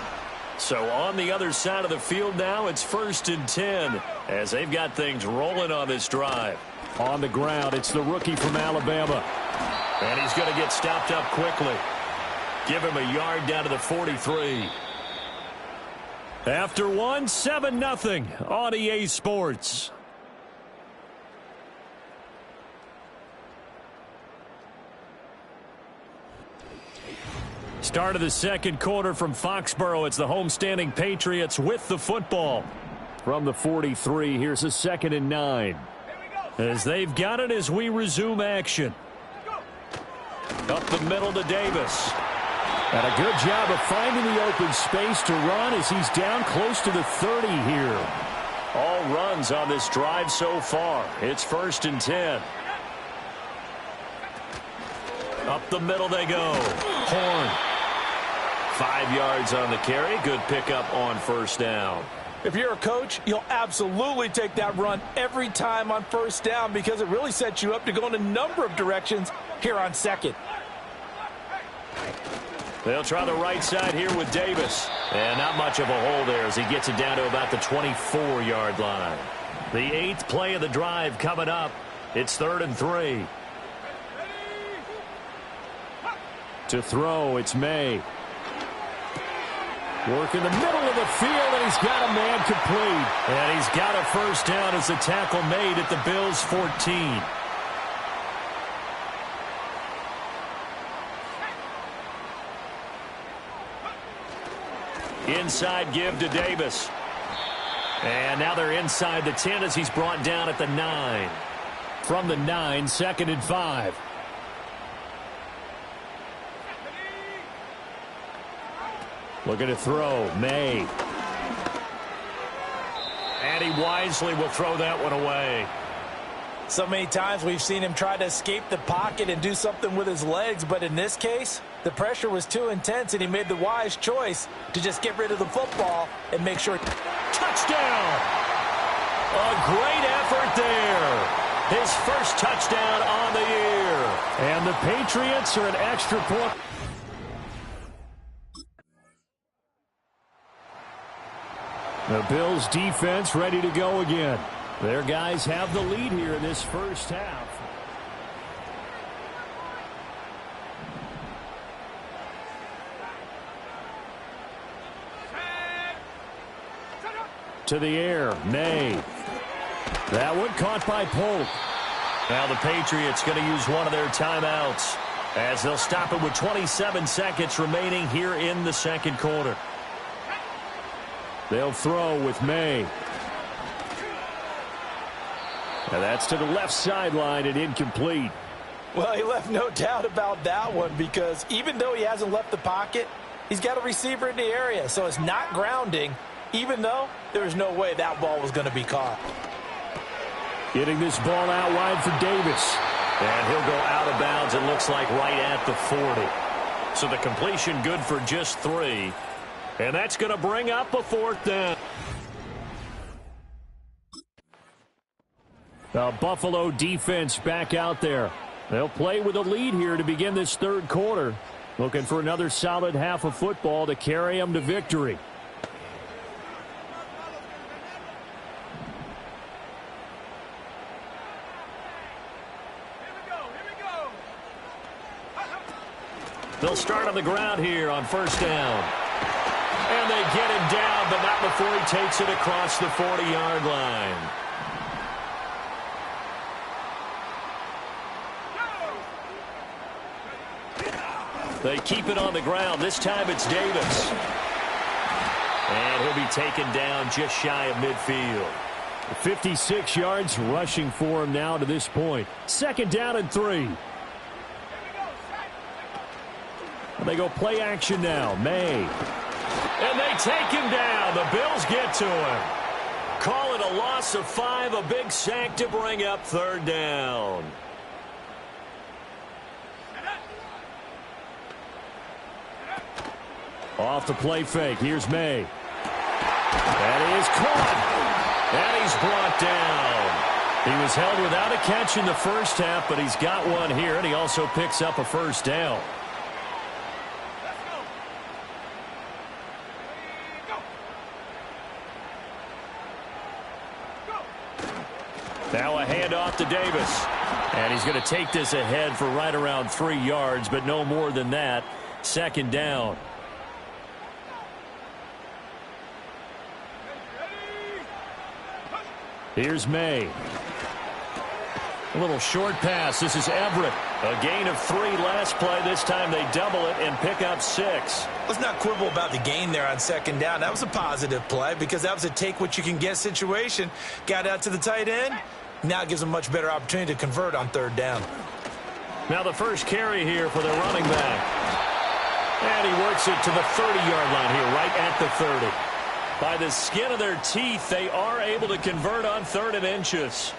So on the other side of the field now, it's 1st and 10 as they've got things rolling on this drive. On the ground, it's the rookie from Alabama. And he's going to get stopped up quickly. Give him a yard down to the 43. After 7-0 on EA Sports. Start of the second quarter from Foxborough. It's the homestanding Patriots with the football. From the 43, here's a 2nd and 9. As they've got it as we resume action. Up the middle to Davis. And a good job of finding the open space to run as he's down close to the 30 here. All runs on this drive so far. It's 1st and 10. Up the middle they go. Horn. 5 yards on the carry. Good pickup on 1st down. If you're a coach, you'll absolutely take that run every time on 1st down because it really sets you up to go in a number of directions here on 2nd. They'll try the right side here with Davis. And not much of a hole there as he gets it down to about the 24-yard line. The 8th play of the drive coming up. It's 3rd and 3. To throw, it's May. Work in the middle of the field, and he's got a man complete. And he's got a 1st down as the tackle made at the Bills' 14. Inside give to Davis. And now they're inside the 10 as he's brought down at the 9. From the 9, 2nd and 5. Looking to throw, May. And he wisely will throw that one away. So many times we've seen him try to escape the pocket and do something with his legs, but in this case, the pressure was too intense and he made the wise choice to just get rid of the football and make sure. Touchdown! A great effort there. His 1st touchdown on the year. And the Patriots are an extra point. The Bills defense ready to go again. Their guys have the lead here in this 1st half. To the air, May. That one caught by Polk. Now the Patriots going to use one of their timeouts as they'll stop it with 27 seconds remaining here in the 2nd quarter. They'll throw with May. And that's to the left sideline and incomplete. Well, he left no doubt about that one because even though he hasn't left the pocket, he's got a receiver in the area. So it's not grounding, even though there's no way that ball was going to be caught. Getting this ball out wide for Davis. And he'll go out of bounds, it looks like, right at the 40. So the completion good for just 3. And that's going to bring up a 4th down. The Buffalo defense back out there. They'll play with a lead here to begin this 3rd quarter. Looking for another solid half of football to carry them to victory. They'll start on the ground here on 1st down. And they get him down, but not before he takes it across the 40-yard line. They keep it on the ground. This time it's Davis. And he'll be taken down just shy of midfield. 56 yards rushing for him now to this point. 2nd down and 3. And they go play action now. May. And they take him down. The Bills get to him. Call it a loss of 5, a big sack to bring up 3rd down. Off the play fake. Here's May. That is caught. And he's brought down. He was held without a catch in the 1st half, but he's got one here, and he also picks up a 1st down. Now a handoff to Davis. And he's going to take this ahead for right around 3 yards, but no more than that. Second down. Here's May. A little short pass. This is Everett. A gain of 3 last play. This time they double it and pick up 6. Let's not quibble about the gain there on second down. That was a positive play because that was a take-what-you-can-get situation. Got out to the tight end. Now it gives them a much better opportunity to convert on third down. Now the first carry here for the running back. And he works it to the 30-yard line here, right at the 30. By the skin of their teeth, they are able to convert on 3rd and inches.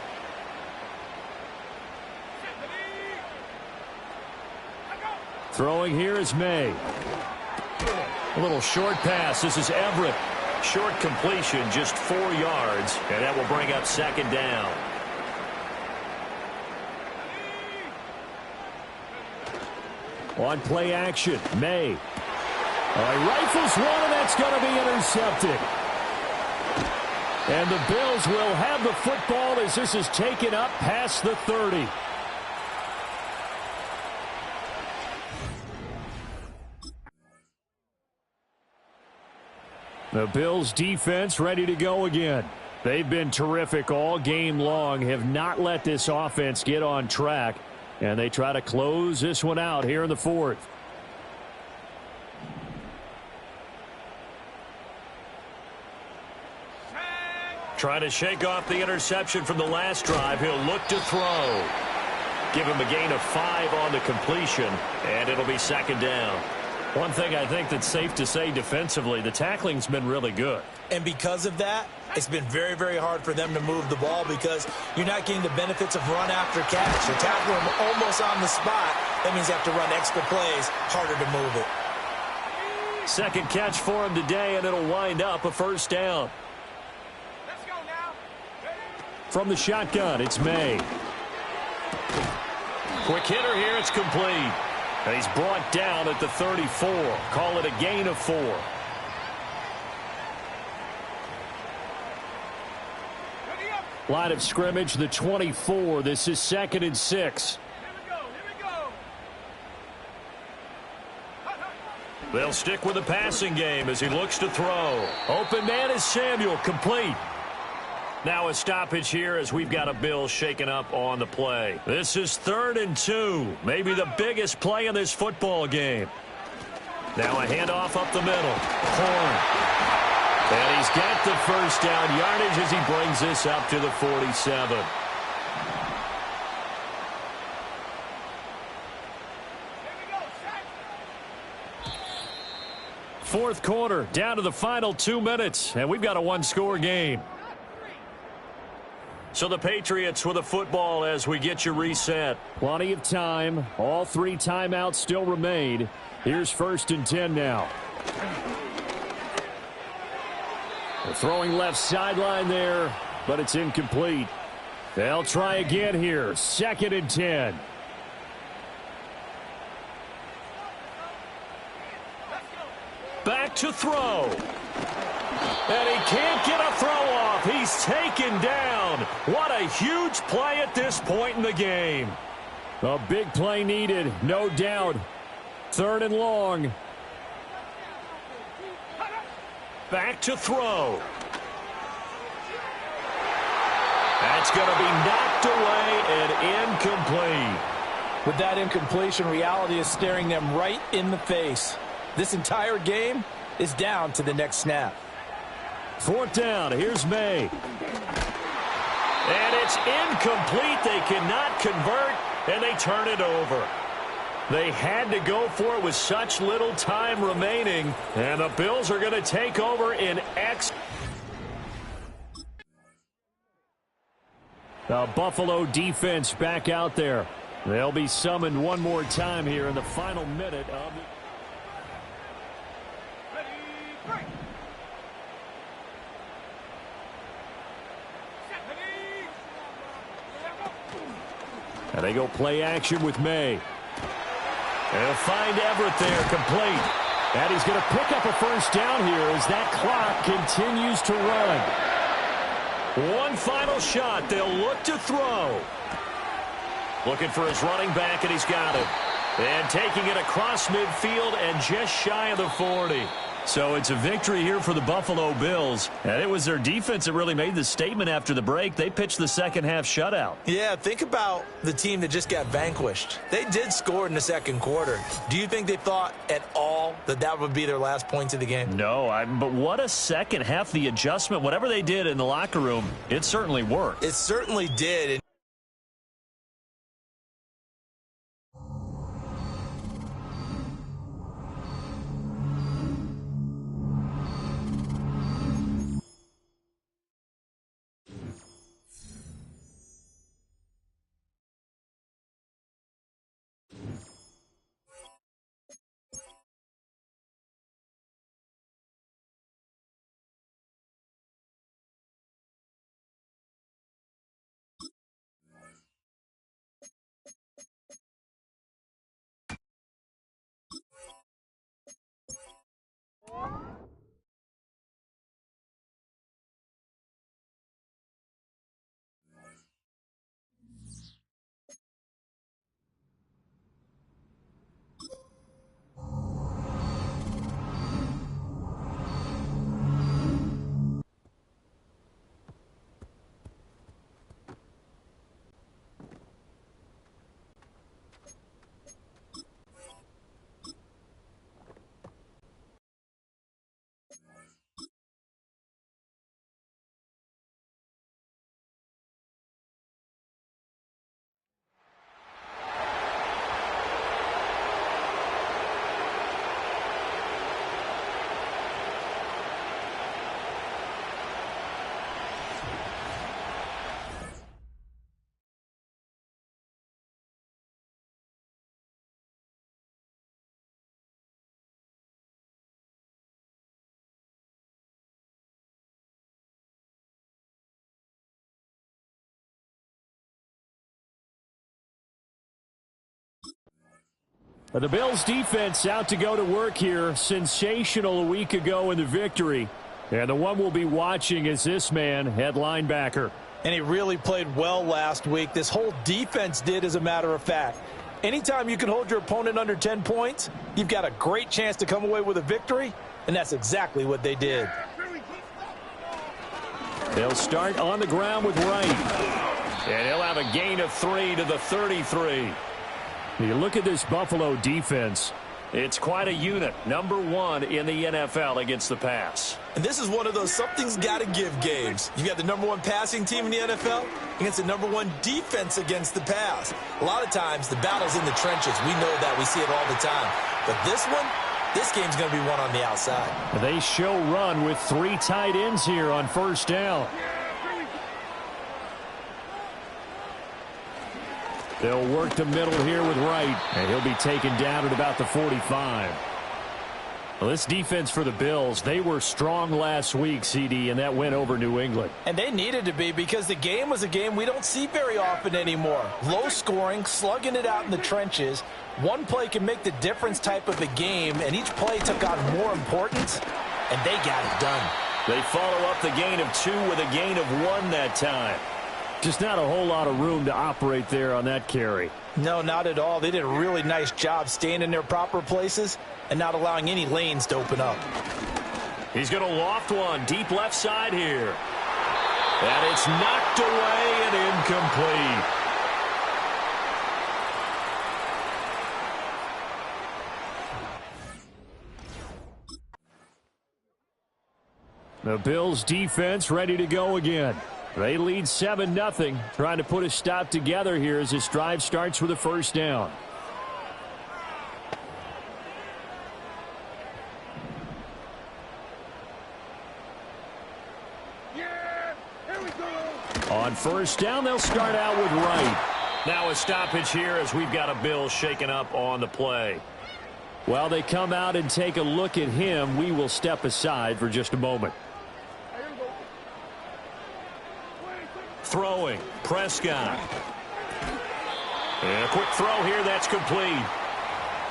Throwing here is May. A little short pass. This is Everett. Short completion, just 4 yards, and that will bring up second down. On play action, May. Rifles one, and that's going to be intercepted. And the Bills will have the football as this is taken up past the 30. The Bills defense ready to go again. They've been terrific all game long, have not let this offense get on track, and they try to close this one out here in the 4th. Trying to shake off the interception from the last drive. He'll look to throw. Give him a gain of 5 on the completion, and it'll be second down. One thing I think that's safe to say defensively, the tackling's been really good. And because of that, it's been very, very hard for them to move the ball because you're not getting the benefits of run after catch. You're tackling them almost on the spot. That means you have to run extra plays, harder to move it. Second catch for him today, and it'll wind up a first down. Let's go now. From the shotgun, it's May. Quick hitter here, it's complete. And he's brought down at the 34. Call it a gain of 4. Line of scrimmage, the 24. This is 2nd and 6. Here we go. They'll stick with the passing game as he looks to throw. Open man is Samuel, complete. Now a stoppage here as we've got a Bill shaken up on the play. This is 3rd and 2. Maybe the biggest play in this football game. Now a handoff up the middle. Horn. And he's got the first down yardage as he brings this up to the 47. Fourth quarter, down to the final 2 minutes, and we've got a one-score game. So the Patriots with the football as we get you reset. Plenty of time. All 3 timeouts still remain. Here's 1st and 10 now. They're throwing left sideline there, but it's incomplete. They'll try again here. 2nd and 10. Back to throw. And he can't get a throw off. He's taken down. What a huge play at this point in the game. A big play needed, no doubt. 3rd and long. Back to throw. That's going to be knocked away and incomplete. With that incompletion, reality is staring them right in the face. This entire game is down to the next snap. 4th down. Here's May. And it's incomplete. They cannot convert, and they turn it over. They had to go for it with such little time remaining, and the Bills are going to take over in X. The Buffalo defense back out there. They'll be summoned one more time here in the final minute of the... And they go play action with May. They'll find Everett there, complete. And he's going to pick up a first down here as that clock continues to run. One final shot. They'll look to throw. Looking for his running back, and he's got it. And taking it across midfield and just shy of the 40. So it's a victory here for the Buffalo Bills. And it was their defense that really made the statement after the break. They pitched the second half shutout. Yeah, think about the team that just got vanquished. They did score in the second quarter. Do you think they thought at all that that would be their last points of the game? No, but what a second half. The adjustment, whatever they did in the locker room, it certainly worked. It certainly did. The Bills defense out to go to work here. Sensational a week ago in the victory. And the one we'll be watching is this man, head linebacker. And he really played well last week. This whole defense did, as a matter of fact. Anytime you can hold your opponent under 10 points, you've got a great chance to come away with a victory. And that's exactly what they did. They'll start on the ground with Wright. And he'll have a gain of 3 to the 33. You look at this Buffalo defense. It's quite a unit. Number 1 in the NFL against the pass. And this is one of those something's got to give games. You got the number 1 passing team in the NFL against the number 1 defense against the pass. A lot of times the battle's in the trenches. We know that. We see it all the time. But this one, this game's going to be won on the outside. They show run with 3 tight ends here on first down. They'll work the middle here with Wright, and he'll be taken down at about the 45. Well, this defense for the Bills, they were strong last week, CD, and that went over New England. And they needed to be, because the game was a game we don't see very often anymore. Low scoring, slugging it out in the trenches. One play can make the difference type of a game, and each play took on more importance, and they got it done. They follow up the gain of 2 with a gain of 1 that time. Just not a whole lot of room to operate there on that carry. No, not at all. They did a really nice job staying in their proper places and not allowing any lanes to open up. He's going to loft one deep left side here. And it's knocked away and incomplete. The Bills defense ready to go again. They lead 7-0, trying to put a stop together here as this drive starts with a first down. Yeah, here we go. On first down, they'll start out with Wright. Now a stoppage here as we've got a Bill shaken up on the play. While they come out and take a look at him, we will step aside for just a moment. Throwing, Prescott. And a quick throw here, that's complete.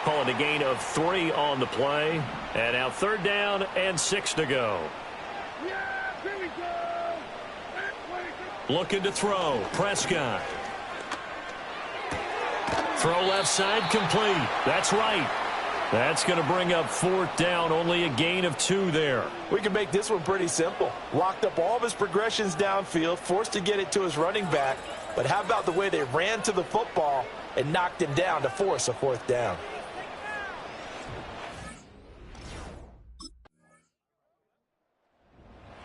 Call it a gain of 3 on the play. And now 3rd down and 6 to go. Yeah, here we go. That way. Looking to throw. Prescott. Throw left side complete. That's right. That's going to bring up 4th down. Only a gain of 2 there. We can make this one pretty simple. Locked up all of his progressions downfield, forced to get it to his running back. But how about the way they ran to the football and knocked him down to force a 4th down?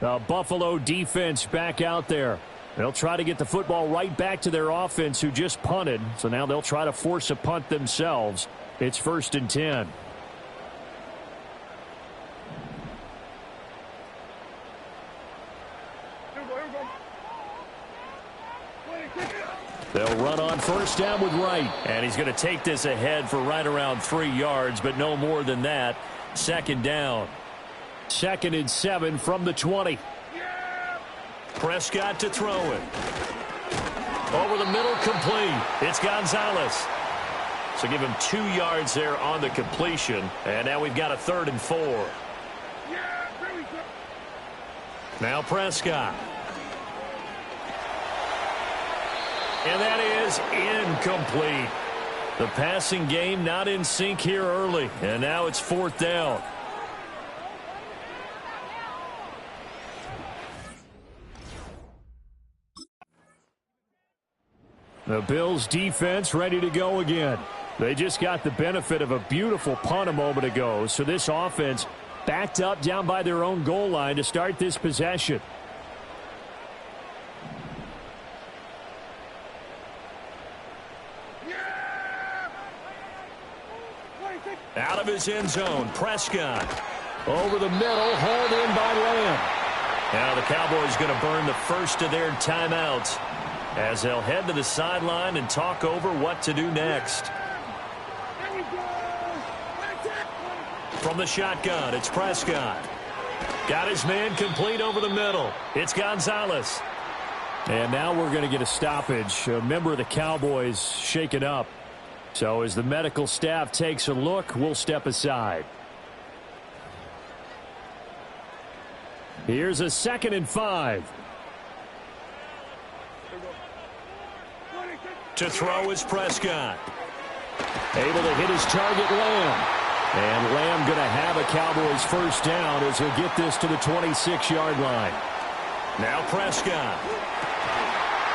The Buffalo defense back out there. They'll try to get the football right back to their offense who just punted. So now they'll try to force a punt themselves. It's 1st and 10. They'll run on 1st down with Wright. And he's going to take this ahead for right around 3 yards, but no more than that. 2nd down. 2nd and 7 from the 20. Prescott to throw it. Over the middle, complete. It's Gonzalez. So give him 2 yards there on the completion. And now we've got a 3rd and 4. Now Prescott. And that is incomplete. The passing game not in sync here early. And now it's 4th down. The Bills defense ready to go again. They just got the benefit of a beautiful punt a moment ago. So this offense backed up down by their own goal line to start this possession. Out of his end zone, Prescott. Over the middle, hauled in by Lamb. Now the Cowboys going to burn the first of their timeouts as they'll head to the sideline and talk over what to do next. From the shotgun, it's Prescott. Got his man complete over the middle. It's Gonzalez. And now we're going to get a stoppage. A member of the Cowboys shaken up. So as the medical staff takes a look, we'll step aside. Here's a 2nd and 5. To throw is Prescott. Able to hit his target, Lamb. And Lamb going to have a Cowboys 1st down as he'll get this to the 26-yard line. Now Prescott.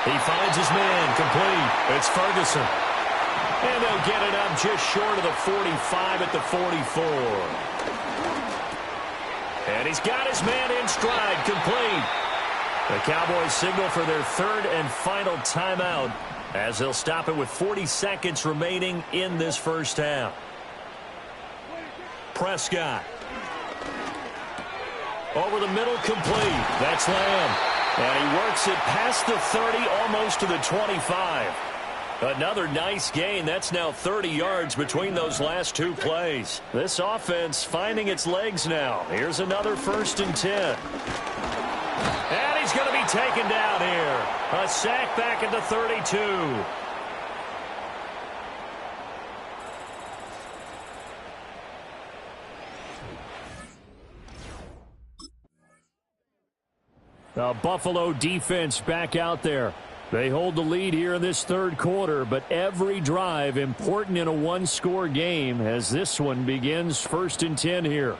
He finds his man complete. It's Ferguson. And they'll get it up just short of the 45 at the 44. And he's got his man in stride, complete. The Cowboys signal for their 3rd and final timeout as they'll stop it with 40 seconds remaining in this 1st half. Prescott. Over the middle, complete. That's Lamb. And he works it past the 30, almost to the 25. Another nice gain. That's now 30 yards between those last 2 plays. This offense finding its legs now. Here's another 1st and 10. And he's going to be taken down here. A sack back at the 32. The Buffalo defense back out there. They hold the lead here in this 3rd quarter, but every drive important in a 1-score game as this one begins 1st and 10 here.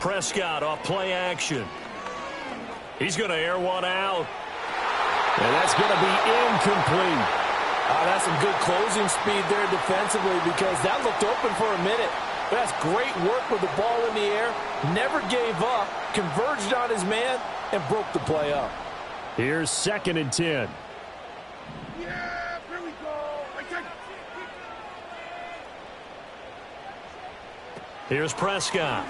Prescott off play action. He's going to air one out. And that's going to be incomplete. That's some good closing speed there defensively because that looked open for a minute. But that's great work with the ball in the air. Never gave up, converged on his man, and broke the play up. Here's 2nd and 10. Yeah, here we go. Here's Prescott.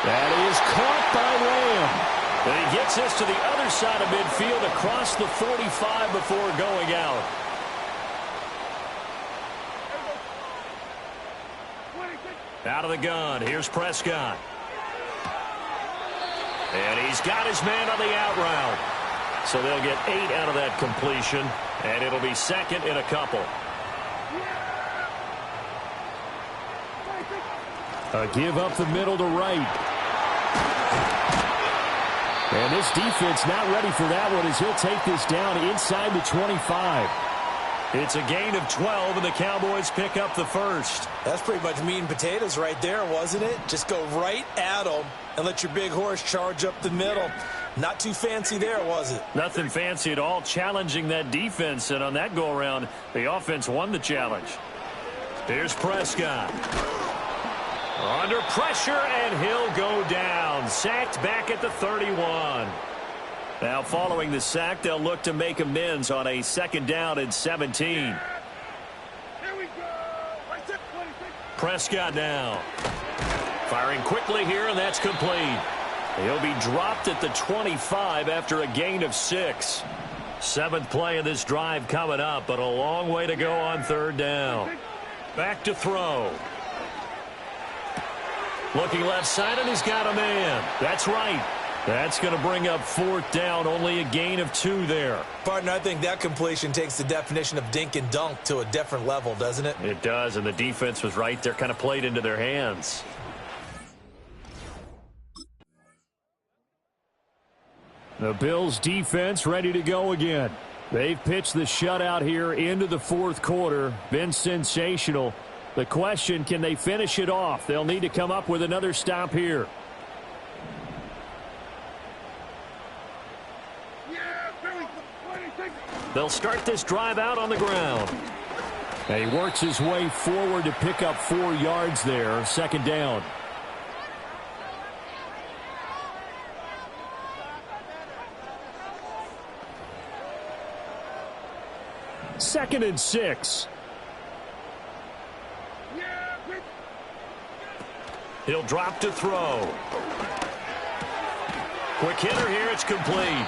That is caught by Lamb. And he gets this to the other side of midfield across the 45 before going out. Out of the gun, here's Prescott. And he's got his man on the out route. So they'll get 8 out of that completion, and it'll be 2nd and a couple. A give up the middle to right. And this defense not ready for that one as he'll take this down inside the 25. It's a gain of 12, and the Cowboys pick up the first. That's pretty much meat and potatoes right there, wasn't it? Just go right at them and let your big horse charge up the middle. Not too fancy there, was it? Nothing fancy at all, challenging that defense, and on that go-around, the offense won the challenge. Here's Prescott. Under pressure, and he'll go down. Sacked back at the 31. Now, following the sack, they'll look to make amends on a 2nd down and 17. Here we go. Prescott now. Firing quickly here, and that's complete. He'll be dropped at the 25 after a gain of 6. 7th play of this drive coming up, but a long way to go on 3rd down. Back to throw. Looking left side, and he's got a man. That's right. That's going to bring up 4th down, only a gain of 2 there. Partner, I think that completion takes the definition of dink and dunk to a different level, doesn't it? It does, and the defense was right there, kind of played into their hands. The Bills' defense ready to go again. They've pitched the shutout here into the 4th quarter. Been sensational. The question, can they finish it off? They'll need to come up with another stop here. They'll start this drive out on the ground. And he works his way forward to pick up 4 yards there. 2nd down. Second and 6. He'll drop to throw. Quick hitter here. It's complete.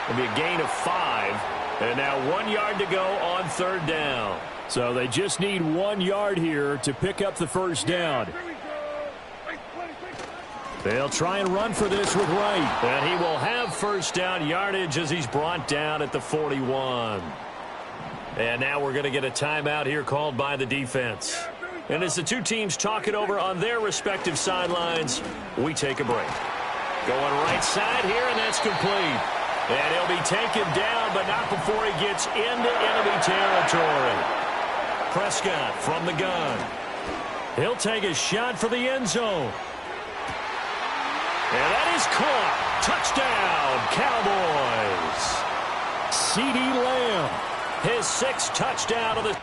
It'll be a gain of 5. And now 1 yard to go on 3rd down. So they just need 1 yard here to pick up the 1st down. They'll try and run for this with Wright. And he will have 1st down yardage as he's brought down at the 41. And now we're going to get a timeout here called by the defense. And as the two teams talk it over on their respective sidelines, we take a break. Going right side here, and that's complete. And he'll be taken down, but not before he gets into enemy territory. Prescott from the gun. He'll take a shot for the end zone. And that is caught. Touchdown, Cowboys. CeeDee Lamb, his 6th touchdown of the...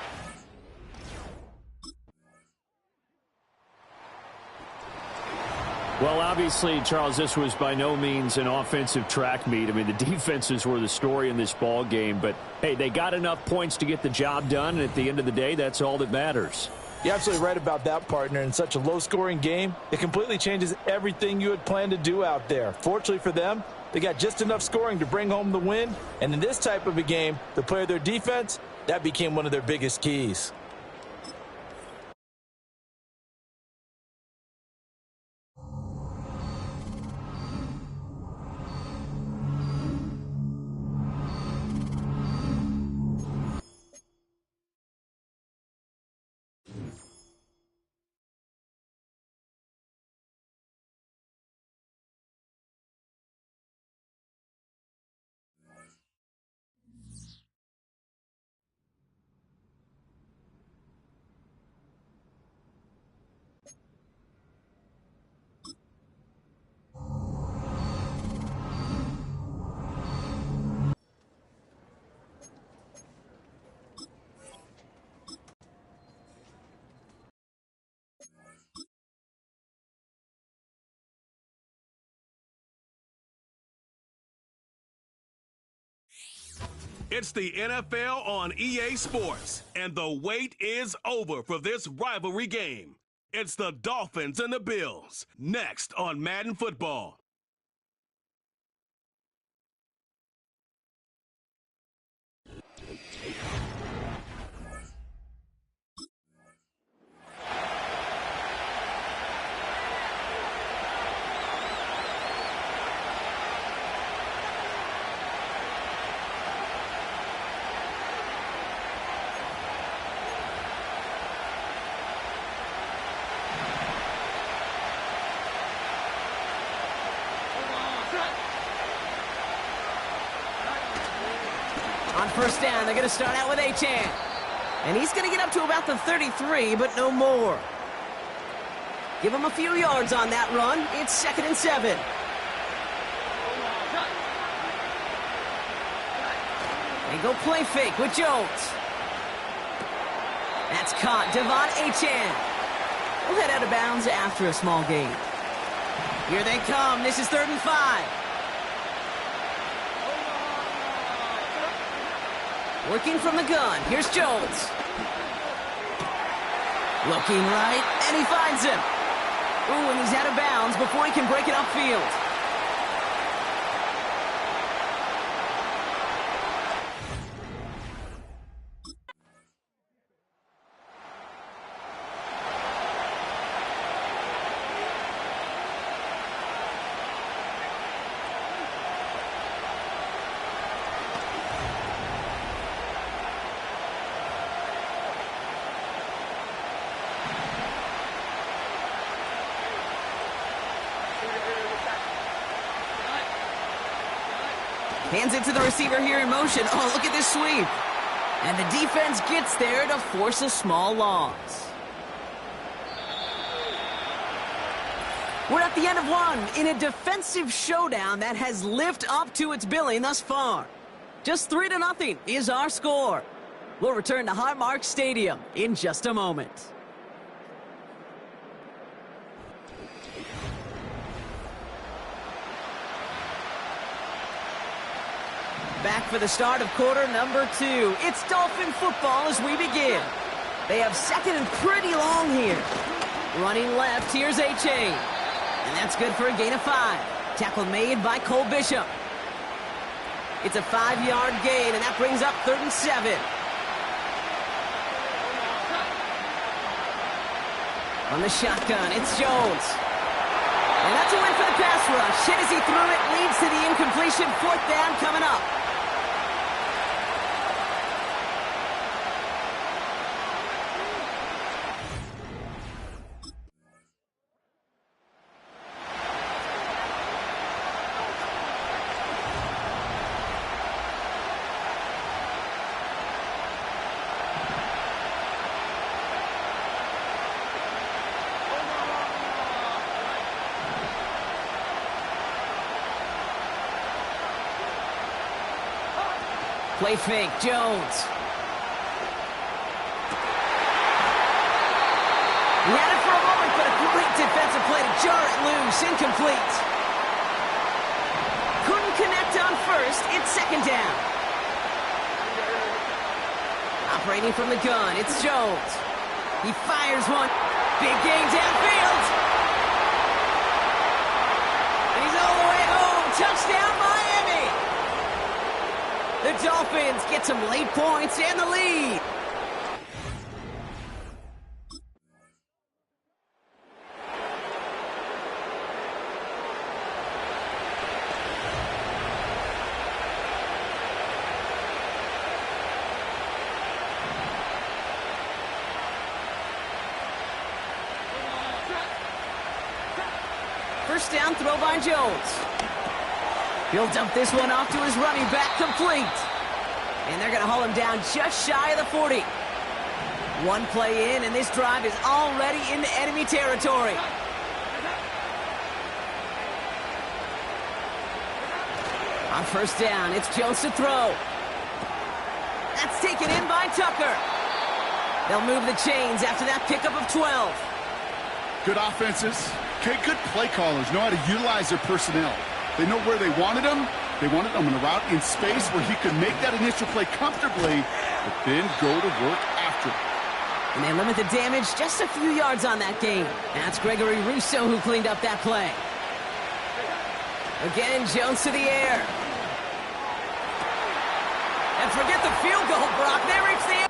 Well, obviously, Charles, this was by no means an offensive track meet. I mean, the defenses were the story in this ball game. But, hey, they got enough points to get the job done. And at the end of the day, that's all that matters. You're absolutely right about that, partner. In such a low-scoring game, it completely changes everything you had planned to do out there. Fortunately for them, they got just enough scoring to bring home the win. And in this type of a game, to play their defense, that became one of their biggest keys. It's the NFL on EA Sports, and the wait is over for this rivalry game. It's the Dolphins and the Bills, next on Madden Football. first down. They're going to start out with Achan. And he's going to get up to about the 33, but no more. Give him a few yards on that run. It's 2nd and 7. They go play fake with Jones. That's caught. Devon Achan. We'll head out of bounds after a small gain. Here they come. This is 3rd and 5. Working from the gun. Here's Jones. Looking right, and he finds him. Ooh, and he's out of bounds before he can break it upfield. Hands it to the receiver here in motion. Oh, look at this sweep. And the defense gets there to force a small loss. We're at the end of one in a defensive showdown that has lived up to its billing thus far. Just 3-0 is our score. We'll return to Highmark Stadium in just a moment. Back for the start of quarter number 2. It's Dolphin football as we begin. They have 2nd and pretty long here. Running left, here's Achan. And that's good for a gain of 5. Tackle made by Cole Bishop. It's a 5-yard gain, and that brings up 3rd and 7. On the shotgun, it's Jones. And that's a win for the pass rush. Hit as he threw it, leads to the incompletion. 4th down coming up. Play fake, Jones. He had it for a moment, but a great defensive play to jar it loose. Incomplete. Couldn't connect on first. It's 2nd down. Operating from the gun, it's Jones. He fires one. Big gain downfield. And he's all the way home. Touchdown, Miami. The Dolphins get some late points and the lead. First down throw by Jones. He'll dump this one off to his running back, complete. And they're going to haul him down just shy of the 40. One play in, and this drive is already into enemy territory. On first down, it's Jones to throw. That's taken in by Tucker. They'll move the chains after that pickup of 12. Good offenses. Okay, good play callers know how to utilize their personnel. They know where they wanted him. They wanted him in a route in space where he could make that initial play comfortably, but then go to work after it. And they limit the damage just a few yards on that gain. That's Gregory Rousseau who cleaned up that play. Again, Jones to the air. And forget the field goal, Brock. They reach the end.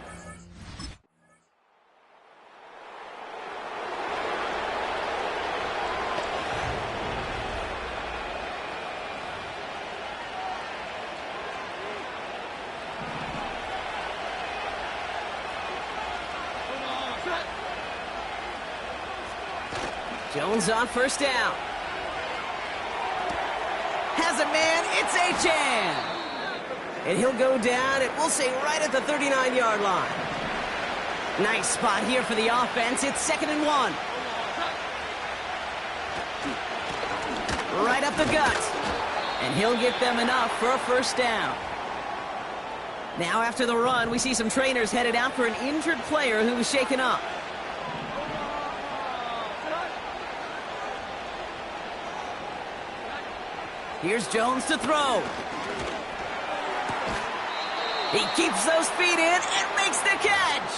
Jones on first down. Has a man, it's Achan. And he'll go down, and we'll say right at the 39-yard line. Nice spot here for the offense. It's 2nd and 1. Right up the gut. And he'll get them enough for a first down. Now after the run, we see some trainers headed out for an injured player who was shaken up. Here's Jones to throw. He keeps those feet in and makes the catch.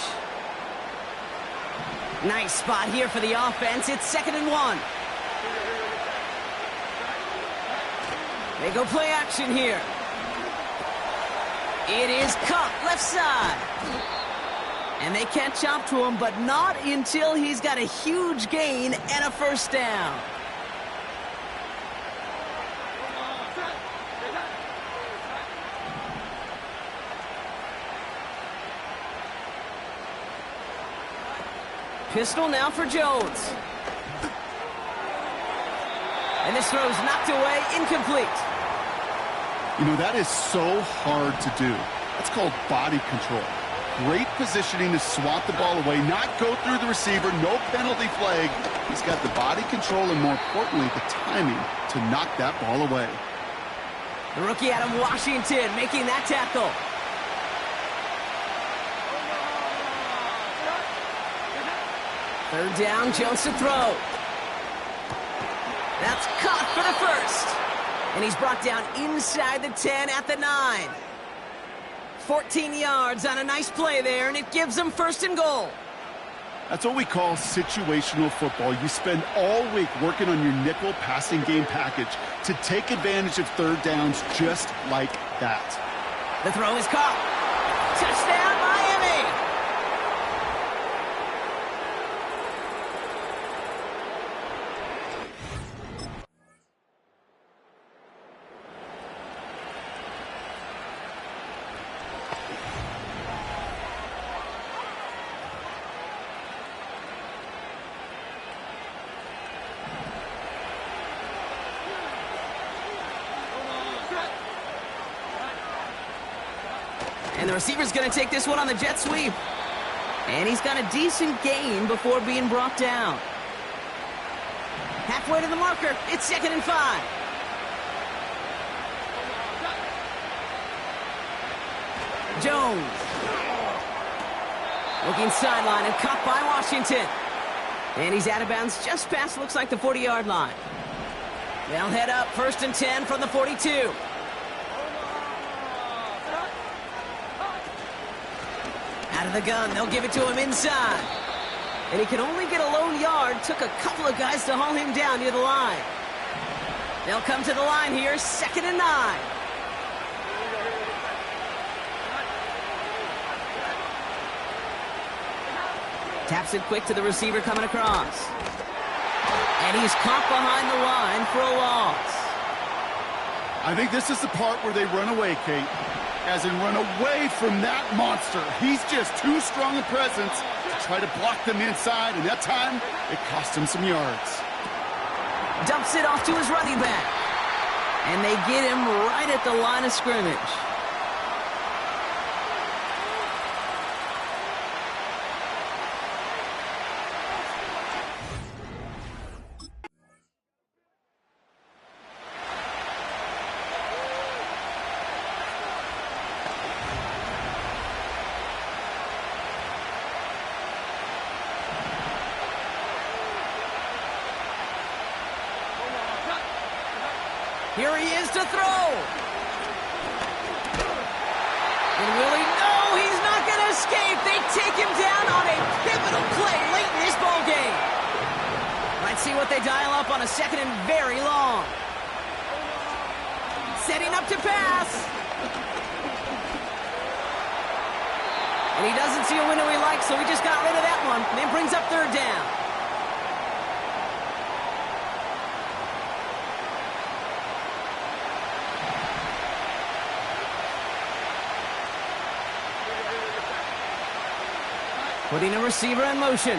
Nice spot here for the offense. It's 2nd and 1. They go play action here. It is Cup, left side. And they catch up to him, but not until he's got a huge gain and a first down. Pistol now for Jones. And this throw's knocked away, incomplete. You know, that is so hard to do. That's called body control. Great positioning to swat the ball away, not go through the receiver, no penalty flag. He's got the body control and, more importantly, the timing to knock that ball away. The rookie Adam Washington making that tackle. Third down, Jones to throw. That's caught for the first. And he's brought down inside the 10 at the 9. 14 yards on a nice play there, and it gives them 1st and goal. That's what we call situational football. You spend all week working on your nickel passing game package to take advantage of third downs just like that. The throw is caught. Touchdown, Miami! And the receiver's going to take this one on the jet sweep. And he's got a decent gain before being brought down. Halfway to the marker. It's 2nd and 5. Jones. Looking sideline and caught by Washington. And he's out of bounds just past, looks like, the 40-yard line. They'll head up 1st and 10 from the 42. Out of the gun, they'll give it to him inside. And he can only get a lone yard. Took a couple of guys to haul him down near the line. They'll come to the line here, 2nd and 9. Taps it quick to the receiver coming across. And he's caught behind the line for a loss. I think this is the part where they run away, Kate. As in run away from that monster. He's just too strong a presence to try to block them inside, and that time, it cost him some yards. Dumps it off to his running back. And they get him right at the line of scrimmage. Here he is to throw. And will he? No, he's not going to escape. They take him down on a pivotal play late in this ball game. Let's see what they dial up on a 2nd and very long. Setting up to pass. And he doesn't see a window he likes, so he just got rid of that one. And it brings up 3rd down. Putting a receiver in motion.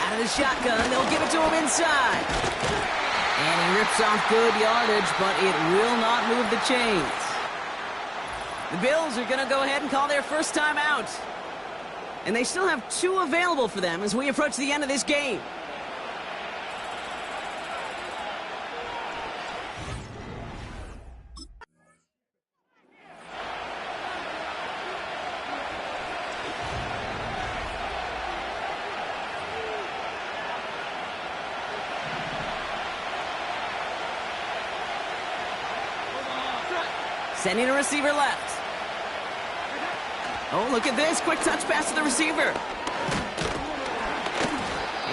Out of the shotgun, they'll give it to him inside. And he rips off good yardage, but it will not move the chains. The Bills are going to go ahead and call their first time out. And they still have 2 available for them as we approach the end of this game. Sending a receiver left. Oh, look at this. Quick touch pass to the receiver.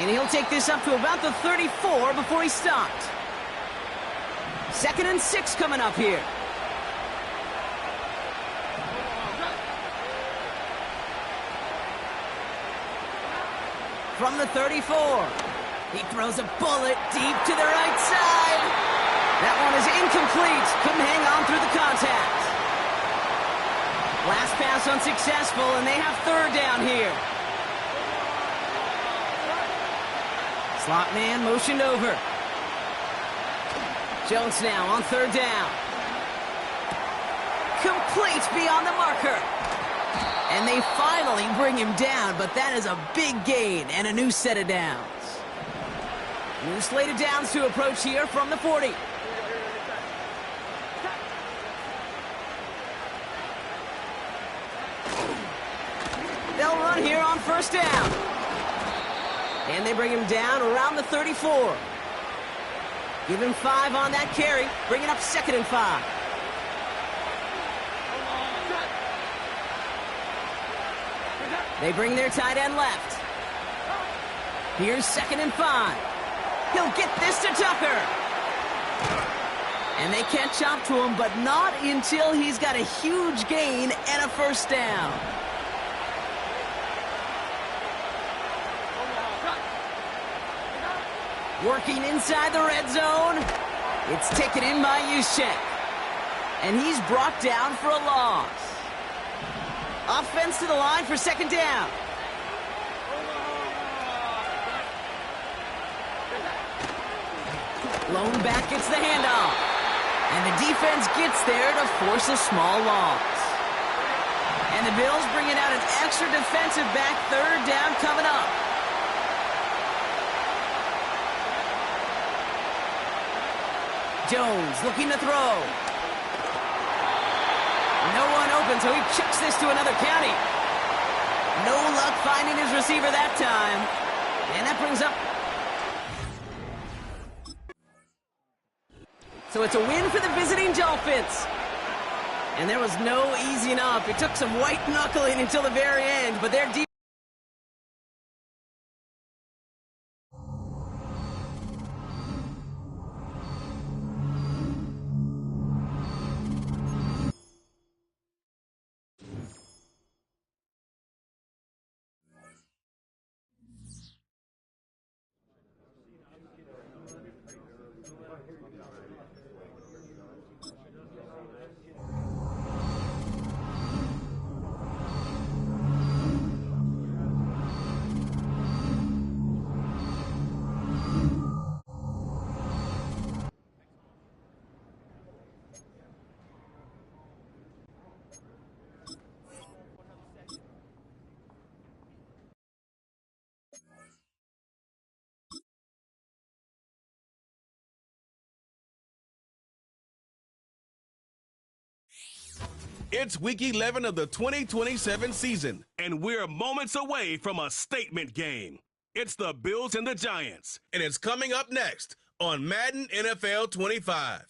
And he'll take this up to about the 34 before he stopped. 2nd and 6 coming up here. From the 34. He throws a bullet deep to the right side. That one is incomplete. Couldn't hang on through the contact. Last pass unsuccessful, and they have 3rd down here. Slot man motioned over. Jones now on 3rd down. Complete beyond the marker. And they finally bring him down, but that is a big gain and a new set of downs. New slate of downs to approach here from the 40. They'll run here on 1st down. And they bring him down around the 34. Give him 5 on that carry. Bring it up 2nd and 5. They bring their tight end left. Here's 2nd and 5. He'll get this to Tucker. And they catch up to him, but not until he's got a huge gain and a 1st down. Working inside the red zone. It's taken in by Juszczyk. And he's brought down for a loss. Offense to the line for 2nd down. Lone back gets the handoff. And the defense gets there to force a small loss. And the Bills bringing out an extra defensive back. 3rd down coming up. Jones looking to throw. No one open, so he chucks this to another county. No luck finding his receiver that time. And that brings up... So it's a win for the visiting Dolphins. And there was no easing up. It took some white knuckling until the very end, but their defense... It's week 11 of the 2027 season, and we're moments away from a statement game. It's the Bills and the Giants, and it's coming up next on Madden NFL 25.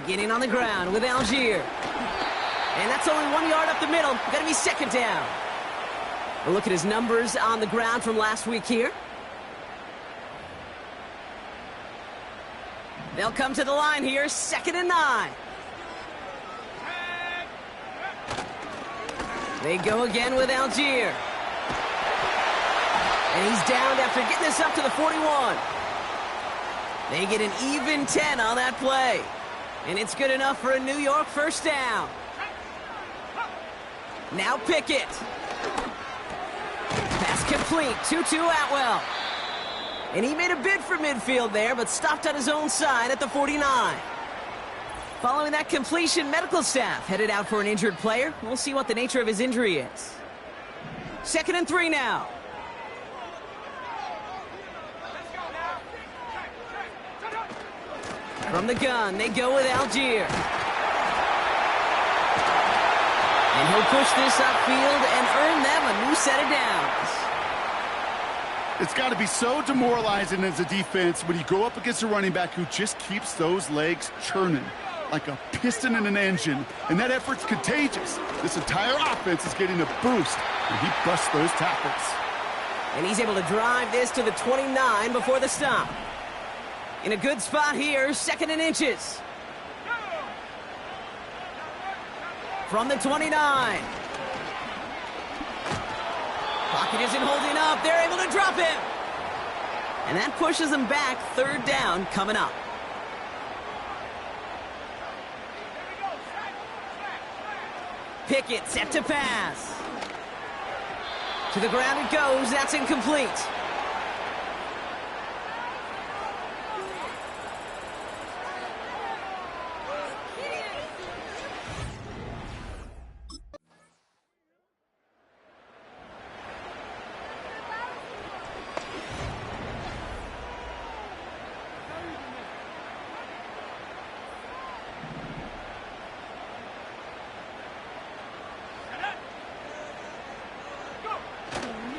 Beginning on the ground with Algier. And that's only 1 yard up the middle. Going to be 2nd down. We'll look at his numbers on the ground from last week here. They'll come to the line here, 2nd and 9. They go again with Algier. And he's downed after getting this up to the 41. They get an even 10 on that play. And it's good enough for a New York first down. Now Pickett. Pass complete, 2-2 Atwell. And he made a bid for midfield there, but stopped on his own side at the 49. Following that completion, medical staff headed out for an injured player. We'll see what the nature of his injury is. 2nd and 3 now. From the gun, they go with Algier. And he'll push this upfield and earn them a new set of downs. It's got to be so demoralizing as a defense when you go up against a running back who just keeps those legs churning like a piston in an engine, and that effort's contagious. This entire offense is getting a boost, and he busts those tackles. And he's able to drive this to the 29 before the stop. In a good spot here, 2nd and inches. From the 29. Pocket isn't holding up. They're able to drop him. And that pushes them back. 3rd down coming up. Pickett set to pass. To the ground it goes. That's incomplete.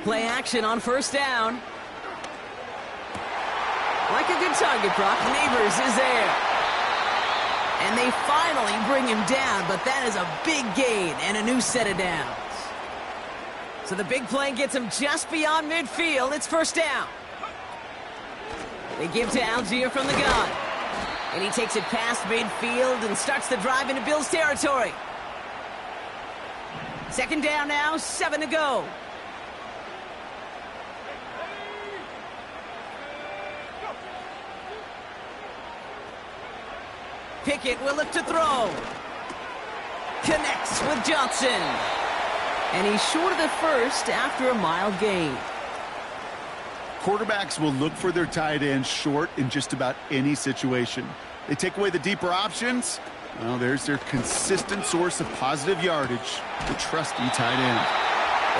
Play action on 1st down. Like a good target, Brock. Neighbors is there. And they finally bring him down, but that is a big gain and a new set of downs. So the big play gets him just beyond midfield. It's 1st down. They give to Algier from the gun. And he takes it past midfield and starts the drive into Bills territory. 2nd down now, 7 to go. Pickett will look to throw. Connects with Johnson. And he's short of the 1st after a mild gain. Quarterbacks will look for their tight end short in just about any situation. They take away the deeper options. Well, there's their consistent source of positive yardage, the trusty tight end.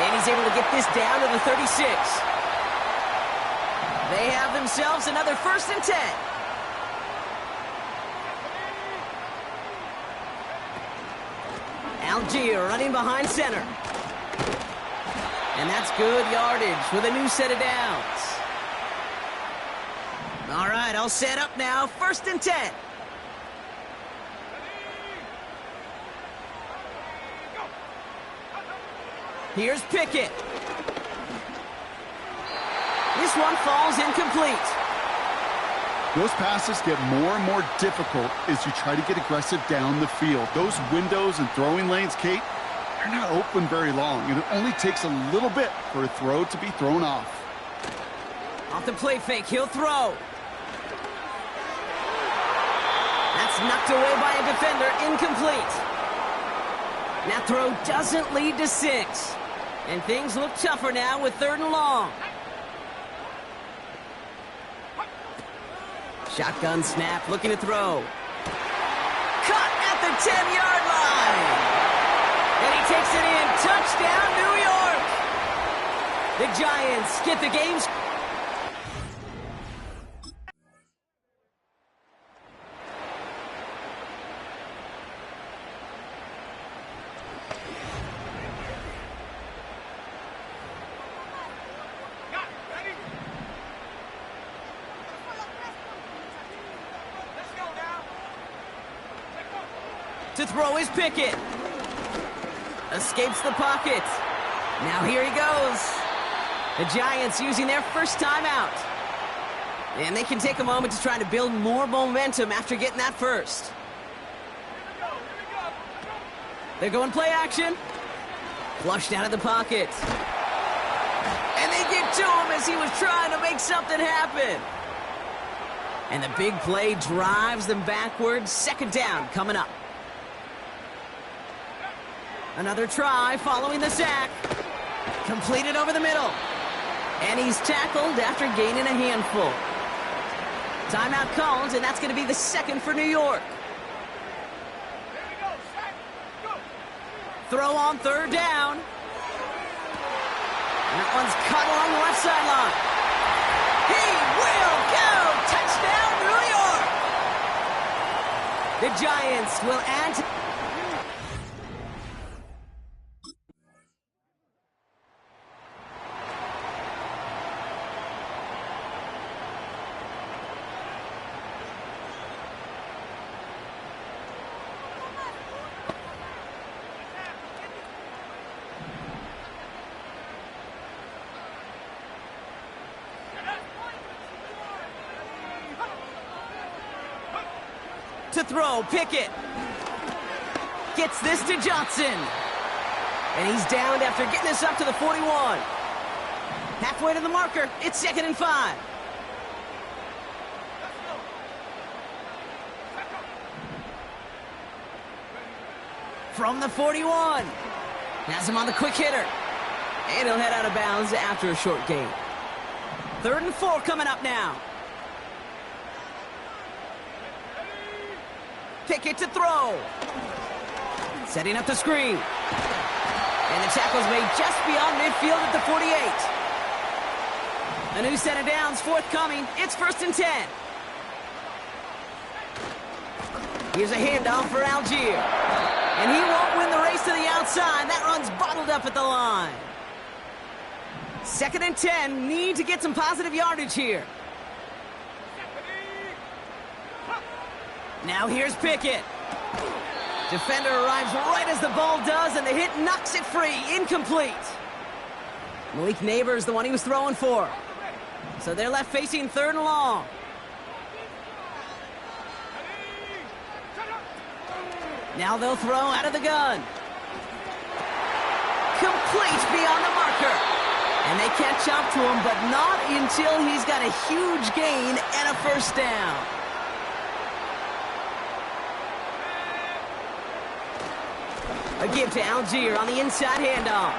And he's able to get this down to the 36. They have themselves another 1st and 10. Algier running behind center. And that's good yardage with a new set of downs. All right, all set up now. 1st and 10. Here's Pickett. This one falls incomplete. Those passes get more and more difficult as you try to get aggressive down the field. Those windows and throwing lanes, Kate, they're not open very long, and it only takes a little bit for a throw to be thrown off. Off the play fake, he'll throw. That's knocked away by a defender, incomplete. That throw doesn't lead to 6. And things look tougher now with 3rd and long. Shotgun snap, looking to throw. Caught at the 10-yard line. And he takes it in. Touchdown, New York. The Giants get the game. To throw is Pickett. Escapes the pocket. Now here he goes. The Giants using their 1st timeout. And they can take a moment to try to build more momentum after getting that first. They're going play action. Flushed out of the pocket. And they get to him as he was trying to make something happen. And the big play drives them backwards. Second down coming up. Another try following the sack. Completed over the middle. And he's tackled after gaining a handful. Timeout called, and that's going to be the second for New York. Throw on third down. And that one's cut along the left sideline. He will go! Touchdown, New York! The Giants will add to... to throw, Pickett. Gets this to Johnson. And he's downed after getting this up to the 41. Halfway to the marker, it's 2nd and 5. From the 41. Has him on the quick hitter. And he'll head out of bounds after a short gain. 3rd and 4 coming up now. Pickett to throw. Setting up the screen. And the tackle's made just beyond midfield at the 48. A new set of downs forthcoming. It's 1st and 10. Here's a handoff for Algier. And he won't win the race to the outside. That run's bottled up at the line. 2nd and 10. Need to get some positive yardage here. Now here's Pickett. Defender arrives right as the ball does, and the hit knocks it free. Incomplete. Malik Neighbors, the one he was throwing for. So they're left facing 3rd and long. Now they'll throw out of the gun. Complete beyond the marker. And they catch up to him, but not until he's got a huge gain and a first down. A give to Algier on the inside handoff.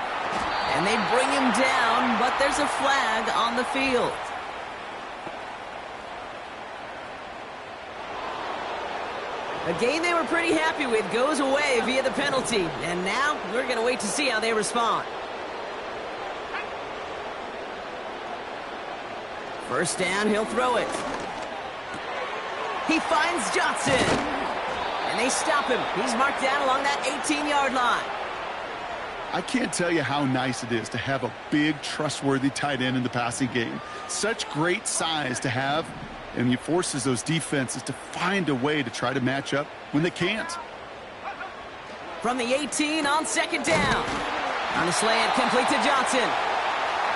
And they bring him down, but there's a flag on the field. A game they were pretty happy with goes away via the penalty. And now we're going to wait to see how they respond. First down, he'll throw it. He finds Johnson. And they stop him. He's marked down along that 18-yard line. I can't tell you how nice it is to have a big, trustworthy tight end in the passing game. Such great size to have, and he forces those defenses to find a way to try to match up when they can't. From the 18 on 2nd down. On the slant, complete to Johnson.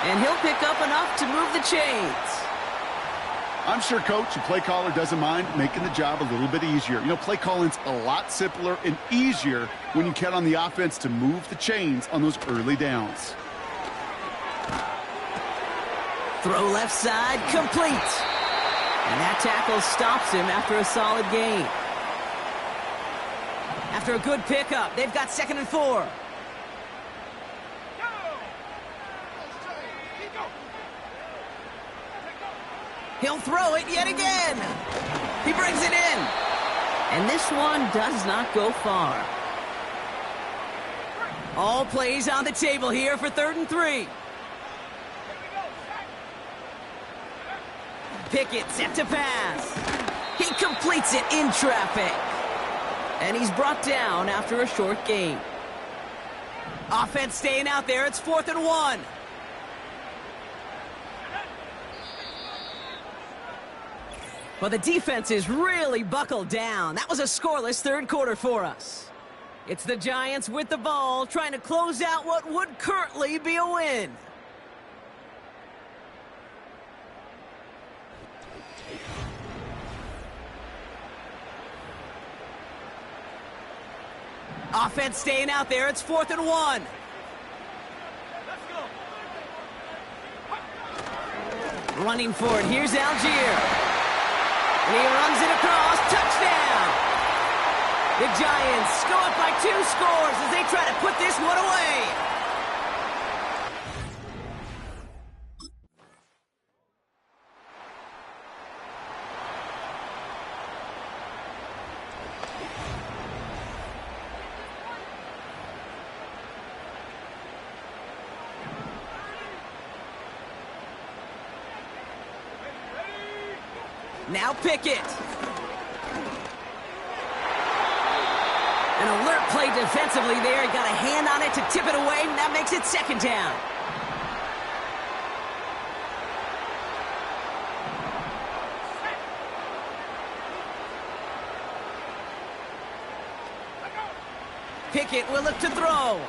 And he'll pick up enough to move the chains. I'm sure coach and play caller doesn't mind making the job a little bit easier. You know, play calling's a lot simpler and easier when you count on the offense to move the chains on those early downs. Throw left side, complete. And that tackle stops him after a solid gain. After a good pickup, they've got 2nd and 4. He'll throw it yet again. He brings it in. And this one does not go far. All plays on the table here for 3rd and 3. Pickett set to pass. He completes it in traffic. And he's brought down after a short gain. Offense staying out there. It's 4th and 1. Well, the defense is really buckled down. That was a scoreless 3rd quarter for us. It's the Giants with the ball, trying to close out what would currently be a win. Offense staying out there. It's 4th and 1. Running for it. Here's Algier. And he runs it across. Touchdown! The Giants go up by 2 scores as they try to put this one away. Now Pickett. An alert play defensively there. He got a hand on it to tip it away, and that makes it 2nd down. Pickett will look to throw.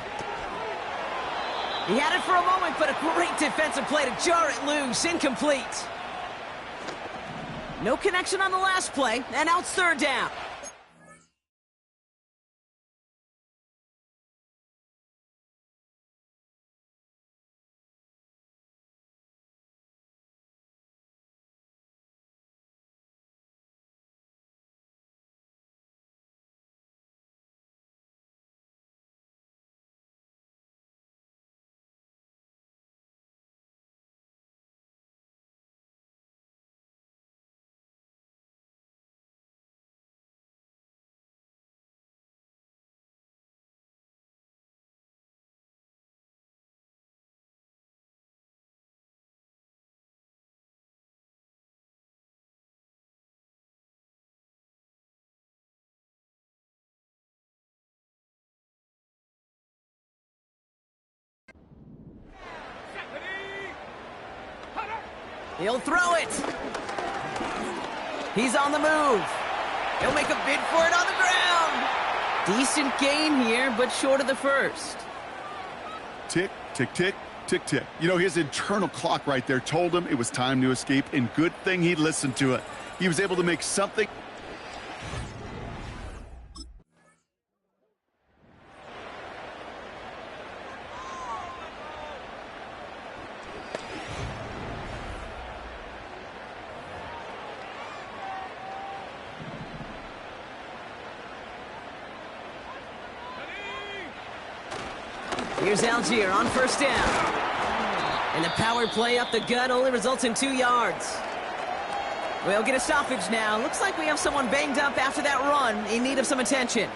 He had it for a moment, but a great defensive play to jar it loose. Incomplete. No connection on the last play, and now it's 3rd down. He'll throw it. He's on the move. He'll make a bid for it on the ground. Decent gain here, but short of the first. Tick, tick, tick, tick, tick. You know, his internal clock right there told him it was time to escape, and good thing he listened to it. He was able to make something. Here's Algier on 1st down. And the power play up the gut only results in 2 yards. We'll get a stoppage now. Looks like we have someone banged up after that run in need of some attention.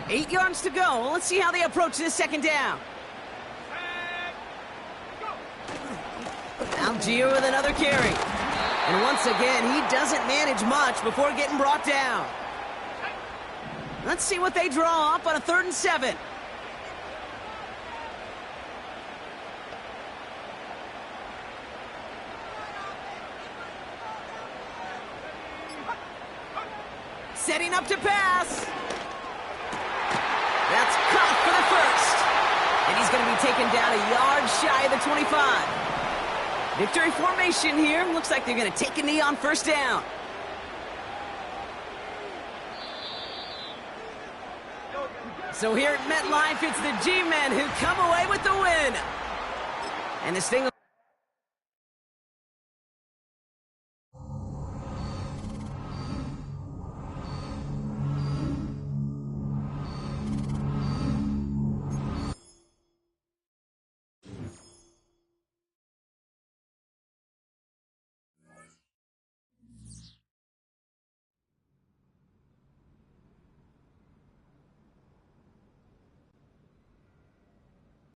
Eight yards to go. Let's see how they approach this 2nd down. Algier with another carry. And once again, he doesn't manage much before getting brought down. Let's see what they draw up on a 3rd and 7. Setting up to pass. That's caught for the first. And he's going to be taken down a yard shy of the 25. Victory formation here. Looks like they're going to take a knee on 1st down. So here at MetLife, it's the G-Men who come away with the win. And this thing